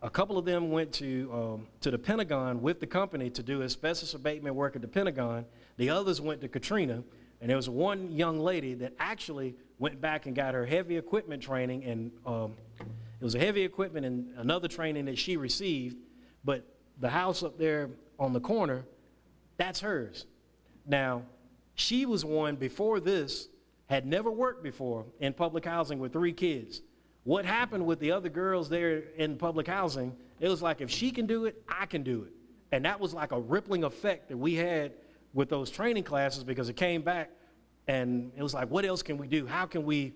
a couple of them went to the Pentagon with the company to do asbestos abatement work at the Pentagon. The others went to Katrina, and there was one young lady that actually went back and got her heavy equipment training, and it was a heavy equipment and another training that she received, but the house up there on the corner, that's hers. Now, she was one before this, had never worked before in public housing with 3 kids. What happened with the other girls there in public housing, it was like, if she can do it, I can do it. And that was like a rippling effect that we had with those training classes, because it came back and it was like, what else can we do? How can we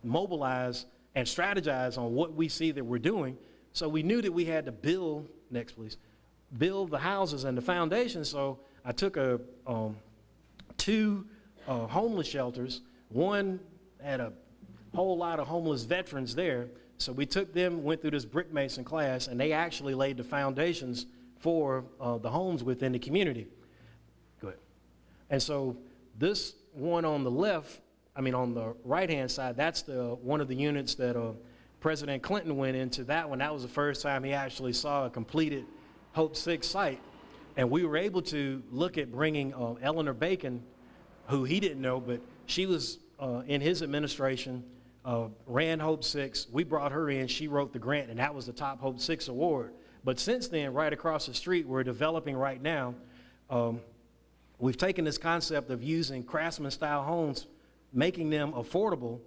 mobilize and strategize on what we see that we're doing? So we knew that we had to build, next please, build the houses and the foundation. So I took 2 homeless shelters. One had a whole lot of homeless veterans there. So we took them, went through this brick mason class, and they actually laid the foundations for the homes within the community. Good. And so this one on the left, I mean on the right-hand side, that's one of the units that President Clinton went into. That one, that was the first time he actually saw a completed Hope 6 site. And we were able to look at bringing Eleanor Bacon, who he didn't know, but she was in his administration, ran Hope 6. We brought her in, she wrote the grant, and that was the top Hope 6 award. But since then, right across the street, we're developing right now we've taken this concept of using craftsman-style homes, making them affordable,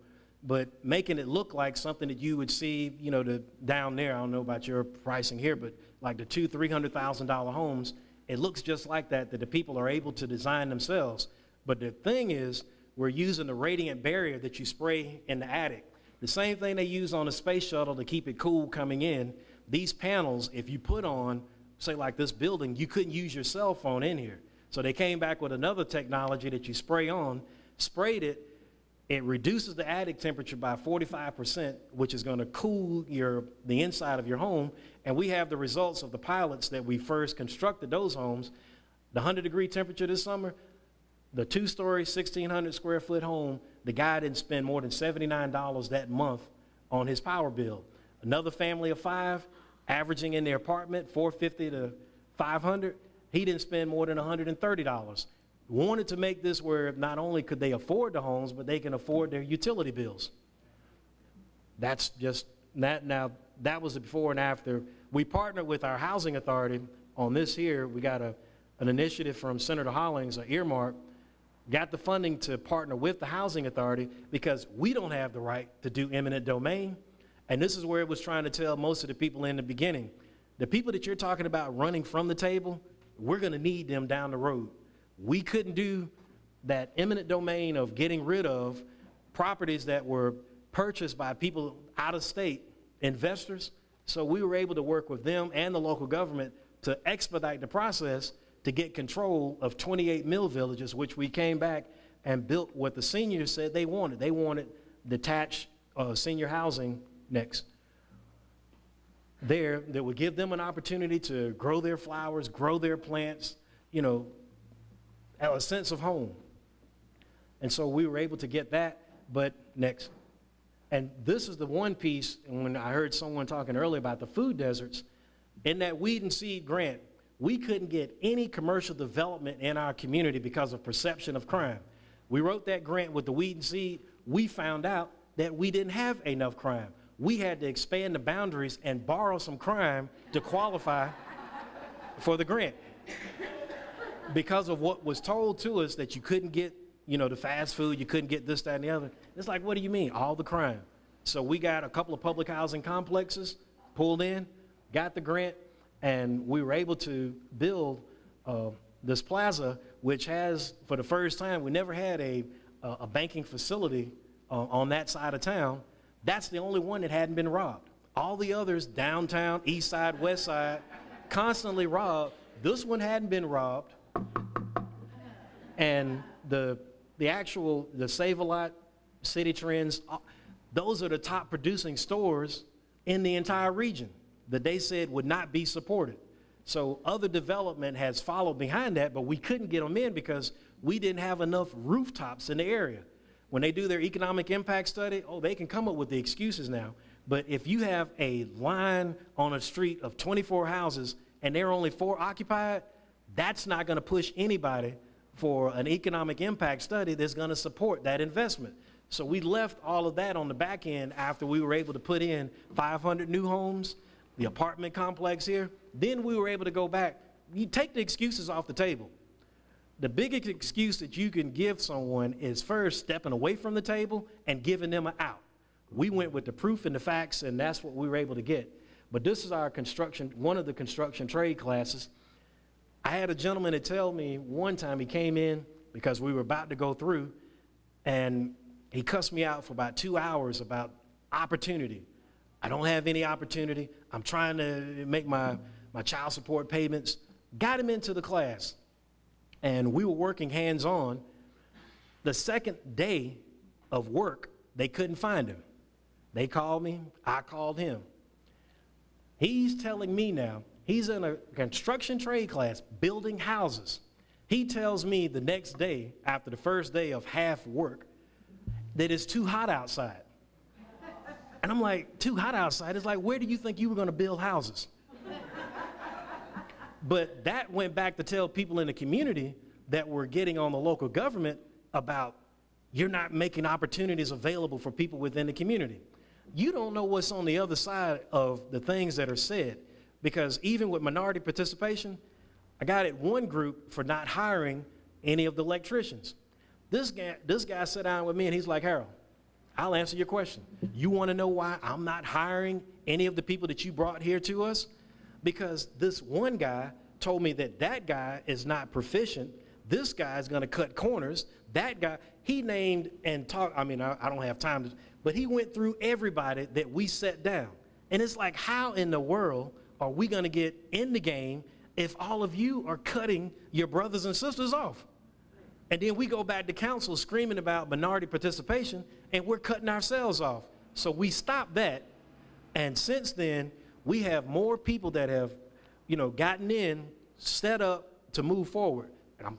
but making it look like something that you would see, you know, down there. I don't know about your pricing here, but like the $200,000-$300,000 homes, it looks just like that the people are able to design themselves. But the thing is, we're using the radiant barrier that you spray in the attic. The same thing they use on a space shuttle to keep it cool coming in. These panels, if you put on, say like this building, you couldn't use your cell phone in here. So they came back with another technology that you spray on, sprayed it, it reduces the attic temperature by 45%, which is going to cool the inside of your home. And we have the results of the pilots that we first constructed those homes. The 100-degree temperature this summer, the 2-story, 1,600 square foot home, the guy didn't spend more than $79 that month on his power bill. Another family of 5, averaging in their apartment $450 to $500, he didn't spend more than $130. Wanted to make this where not only could they afford the homes, but they can afford their utility bills. That's just that. Now, that was the before and after. We partnered with our housing authority on this here. We got an initiative from Senator Hollings, an earmark, got the funding to partner with the housing authority because we don't have the right to do eminent domain. And this is where it was trying to tell most of the people in the beginning, the people that you're talking about running from the table, we're going to need them down the road. We couldn't do that eminent domain of getting rid of properties that were purchased by people out of state, investors. So we were able to work with them and the local government to expedite the process to get control of 28 mill villages, which we came back and built what the seniors said they wanted. They wanted detached senior housing next. There, that would give them an opportunity to grow their flowers, grow their plants, you know, a sense of home. And so we were able to get that, but next. And this is the one piece, and when I heard someone talking earlier about the food deserts, in that weed and seed grant, we couldn't get any commercial development in our community because of perception of crime. We wrote that grant with the weed and seed. We found out that we didn't have enough crime. We had to expand the boundaries and borrow some crime to qualify for the grant. Because of what was told to us that you couldn't get, you know, the fast food, you couldn't get this, that, and the other. It's like, what do you mean? All the crime. So we got a couple of public housing complexes pulled in, got the grant, and we were able to build this plaza, which has, for the first time, we never had a banking facility on that side of town. That's the only one that hadn't been robbed. All the others, downtown, east side, west side, constantly robbed. This one hadn't been robbed. And the Save-A-Lot, City Trends, those are the top producing stores in the entire region that they said would not be supported. So other development has followed behind that, but we couldn't get them in because we didn't have enough rooftops in the area. When they do their economic impact study, oh, they can come up with the excuses now. But if you have a line on a street of 24 houses and there are only 4 occupied, that's not going to push anybody for an economic impact study that's going to support that investment. So we left all of that on the back end after we were able to put in 500 new homes, the apartment complex here. Then we were able to go back. You take the excuses off the table. The biggest excuse that you can give someone is first stepping away from the table and giving them an out. We went with the proof and the facts, and that's what we were able to get. But this is our construction, one of the construction trade classes. I had a gentleman that tell me one time he came in because we were about to go through, and he cussed me out for about 2 hours about opportunity. I don't have any opportunity. I'm trying to make my child support payments. Got him into the class, and we were working hands-on. The second day of work, they couldn't find him. They called me. I called him. He's telling me now, he's in a construction trade class, building houses. He tells me the next day, after the first day of half work, that it's too hot outside. And I'm like, too hot outside? It's like, where do you think you were going to build houses? But that went back to tell people in the community that were getting on the local government about you're not making opportunities available for people within the community. You don't know what's on the other side of the things that are said, because even with minority participation, I got at one group for not hiring any of the electricians. This guy sat down with me and he's like, Harold, I'll answer your question. You want to know why I'm not hiring any of the people that you brought here to us? Because this one guy told me that that guy is not proficient. This guy is going to cut corners. That guy, he named and talked, I mean, I don't have time to, but he went through everybody that we set down. And it's like, how in the world are we going to get in the game if all of you are cutting your brothers and sisters off? And then we go back to council screaming about minority participation, and we're cutting ourselves off. So we stopped that, and since then, we have more people that have, you know, gotten in, set up to move forward. And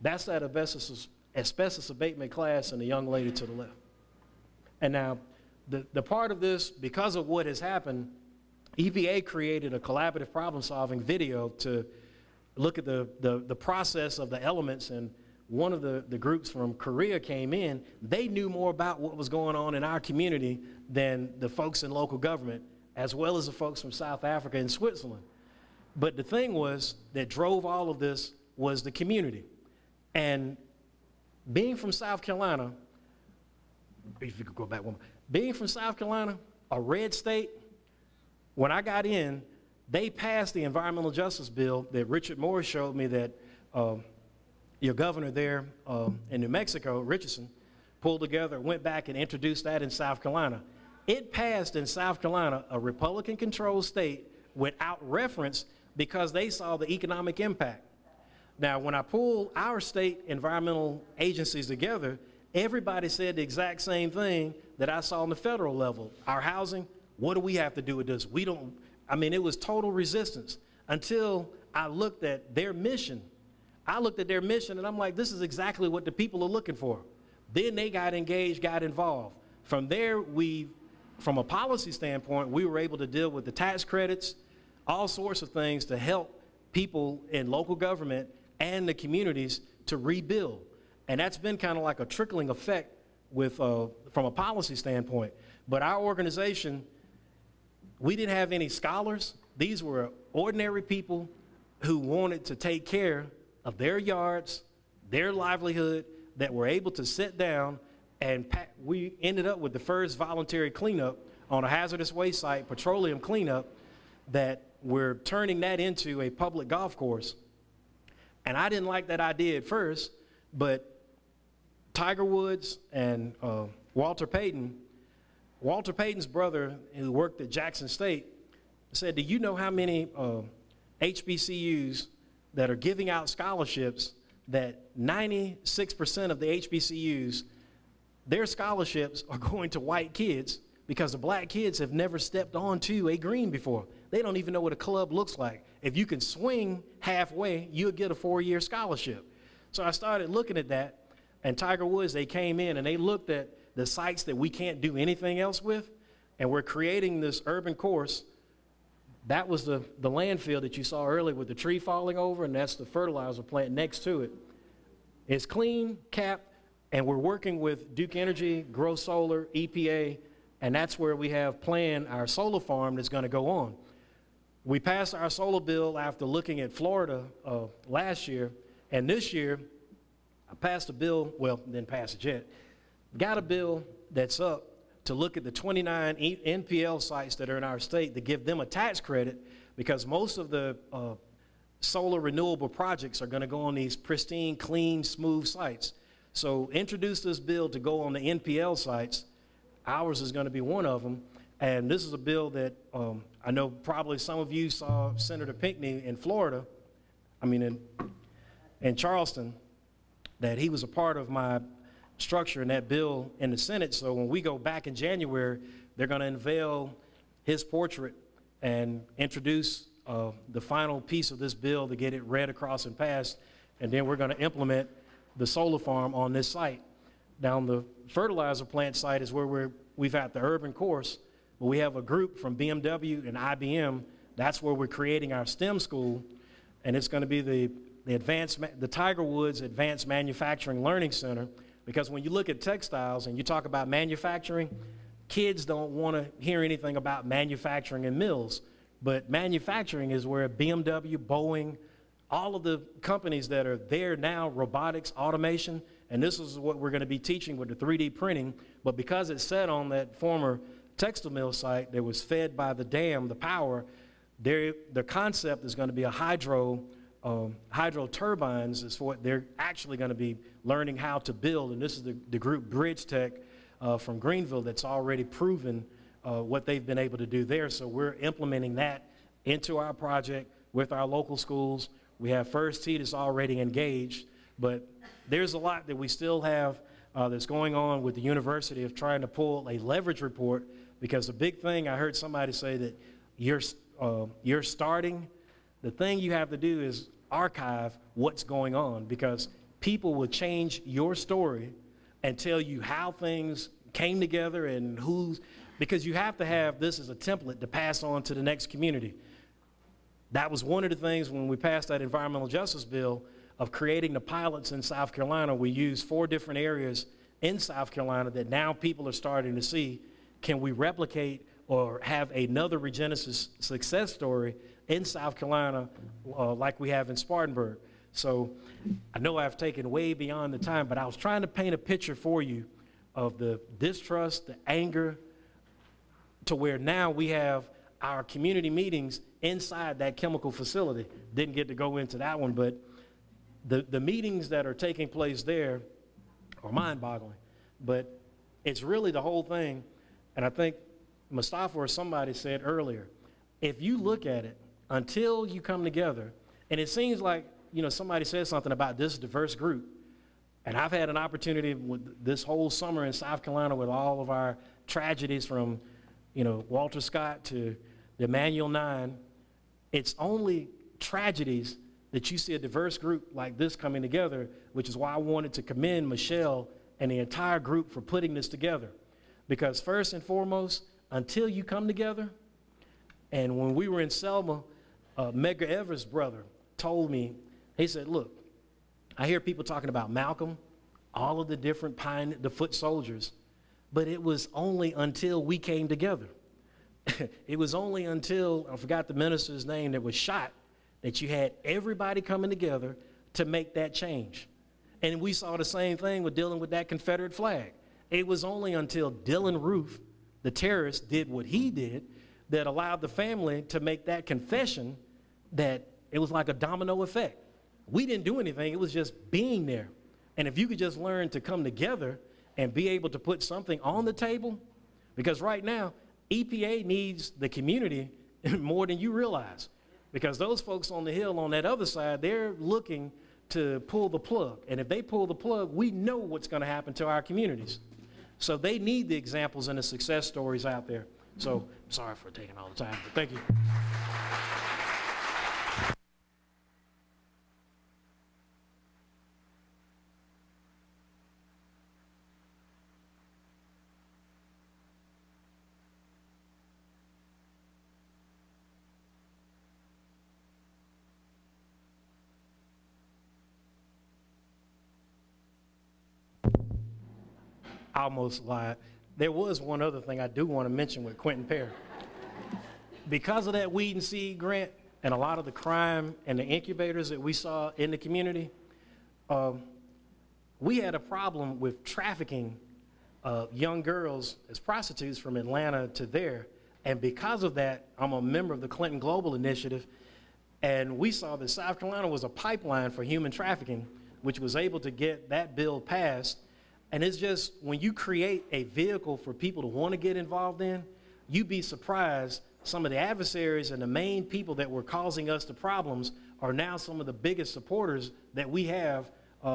that's that asbestos abatement class and the young lady to the left. And now, the part of this, because of what has happened, EPA created a collaborative problem-solving video to look at the process of the elements, and one of the groups from Korea came in. They knew more about what was going on in our community than the folks in local government, as well as the folks from South Africa and Switzerland. But the thing was that drove all of this was the community. And being from South Carolina, if you could go back one more, being from South Carolina, a red state, when I got in, they passed the environmental justice bill that Richard Morris showed me that your governor there in New Mexico, Richardson, pulled together, went back and introduced that in South Carolina. It passed in South Carolina, a Republican-controlled state, without reference because they saw the economic impact. Now, when I pulled our state environmental agencies together, everybody said the exact same thing that I saw on the federal level. Our housing, what do we have to do with this? We don't, I mean, it was total resistance until I looked at their mission. I looked at their mission and I'm like, this is exactly what the people are looking for. Then they got engaged, got involved. From there, from a policy standpoint, we were able to deal with the tax credits, all sorts of things to help people in local government and the communities to rebuild. And that's been kind of like a trickling effect with, from a policy standpoint. But our organization, we didn't have any scholars. These were ordinary people who wanted to take care of their yards, their livelihood, that were able to sit down, and we ended up with the first voluntary cleanup on a hazardous waste site, petroleum cleanup, that we're turning that into a public golf course. And I didn't like that idea at first, but Tiger Woods and Walter Payton's brother, who worked at Jackson State, said, do you know how many HBCUs that are giving out scholarships, that 96% of the HBCUs, their scholarships are going to white kids because the black kids have never stepped onto a green before. They don't even know what a club looks like. If you can swing halfway, you'll get a 4-year scholarship. So I started looking at that, and Tiger Woods, they came in and they looked at the sites that we can't do anything else with, and we're creating this urban course. That was the landfill that you saw earlier with the tree falling over, and that's the fertilizer plant next to it. It's clean, capped, and we're working with Duke Energy, Grow Solar, EPA, and that's where we have planned our solar farm that's going to go on. We passed our solar bill after looking at Florida last year, and this year I passed a bill, well, didn't pass it yet, got a bill that's up to look at the 29 NPL sites that are in our state to give them a tax credit, because most of the solar renewable projects are going to go on these pristine, clean, smooth sites. So introduce this bill to go on the NPL sites. Ours is going to be one of them. And this is a bill that I know probably some of you saw Senator Pinckney in Florida, I mean in Charleston, that he was a part of my structure in that bill in the Senate. So when we go back in January, they're going to unveil his portrait and introduce the final piece of this bill to get it read across and passed. And then we're going to implement the solar farm on this site. Down the fertilizer plant site is where we've had the urban course, but we have a group from BMW and IBM. That's where we're creating our STEM school, and it's going to be the Tiger Woods Advanced Manufacturing Learning Center, because when you look at textiles and you talk about manufacturing, kids don't want to hear anything about manufacturing in mills, but manufacturing is where BMW, Boeing, all of the companies that are there now, robotics, automation, and this is what we're going to be teaching with the 3D printing, but because it's set on that former textile mill site that was fed by the dam, the power, the concept is going to be a hydro turbines is what they're actually going to be learning how to build, and this is the group Bridge Tech from Greenville that's already proven what they've been able to do there. So we're implementing that into our project with our local schools. We have First Tee that's already engaged, but there's a lot that we still have that's going on with the university of trying to pull a leverage report, because the big thing, I heard somebody say that you're starting, the thing you have to do is archive what's going on, because people will change your story and tell you how things came together and because you have to have this as a template to pass on to the next community. That was one of the things when we passed that environmental justice bill of creating the pilots in South Carolina. We used 4 different areas in South Carolina that now people are starting to see, can we replicate or have another Regenesis success story in South Carolina like we have in Spartanburg. So I know I've taken way beyond the time, but I was trying to paint a picture for you of the distrust, the anger, to where now we have our community meetings inside that chemical facility. Didn't get to go into that one, but the meetings that are taking place there are mind-boggling. But it's really the whole thing, and I think Mustafa or somebody said earlier, if you look at it, until you come together, and it seems like, you know, somebody said something about this diverse group, and I've had an opportunity with this whole summer in South Carolina with all of our tragedies from, you know, Walter Scott to the Emmanuel 9, it's only tragedies that you see a diverse group like this coming together, which is why I wanted to commend Michelle and the entire group for putting this together. Because first and foremost, until you come together, and when we were in Selma, Medgar Evers' brother told me, he said, look, I hear people talking about Malcolm, all of the different the foot soldiers, but it was only until we came together. It was only until, I forgot the minister's name, that was shot, that you had everybody coming together to make that change. And we saw the same thing with dealing with that Confederate flag. It was only until Dylan Roof, the terrorist, did what he did that allowed the family to make that confession that it was like a domino effect. We didn't do anything, it was just being there. And if you could just learn to come together and be able to put something on the table, because right now, EPA needs the community more than you realize. Because those folks on the Hill on that other side, they're looking to pull the plug. And if they pull the plug, we know what's going to happen to our communities. So they need the examples and the success stories out there. So sorry for taking all the time, but thank you. I almost lied. There was one other thing I do want to mention with Quentin Perry. Because of that weed and seed grant and a lot of the crime and the incubators that we saw in the community, we had a problem with trafficking young girls as prostitutes from Atlanta to there. And because of that, I'm a member of the Clinton Global Initiative, and we saw that South Carolina was a pipeline for human trafficking, which was able to get that bill passed. And it's just, when you create a vehicle for people to want to get involved in, you'd be surprised some of the adversaries and the main people that were causing us the problems are now some of the biggest supporters that we have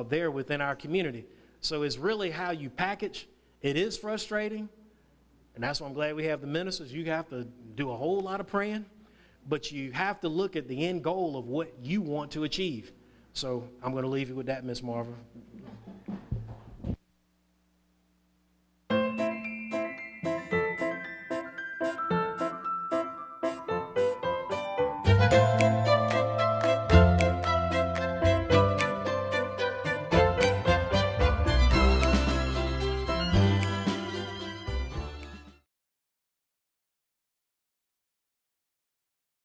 there within our community. So it's really how you package. It is frustrating, and that's why I'm glad we have the ministers. You have to do a whole lot of praying, but you have to look at the end goal of what you want to achieve. So I'm going to leave you with that, Ms. Marva.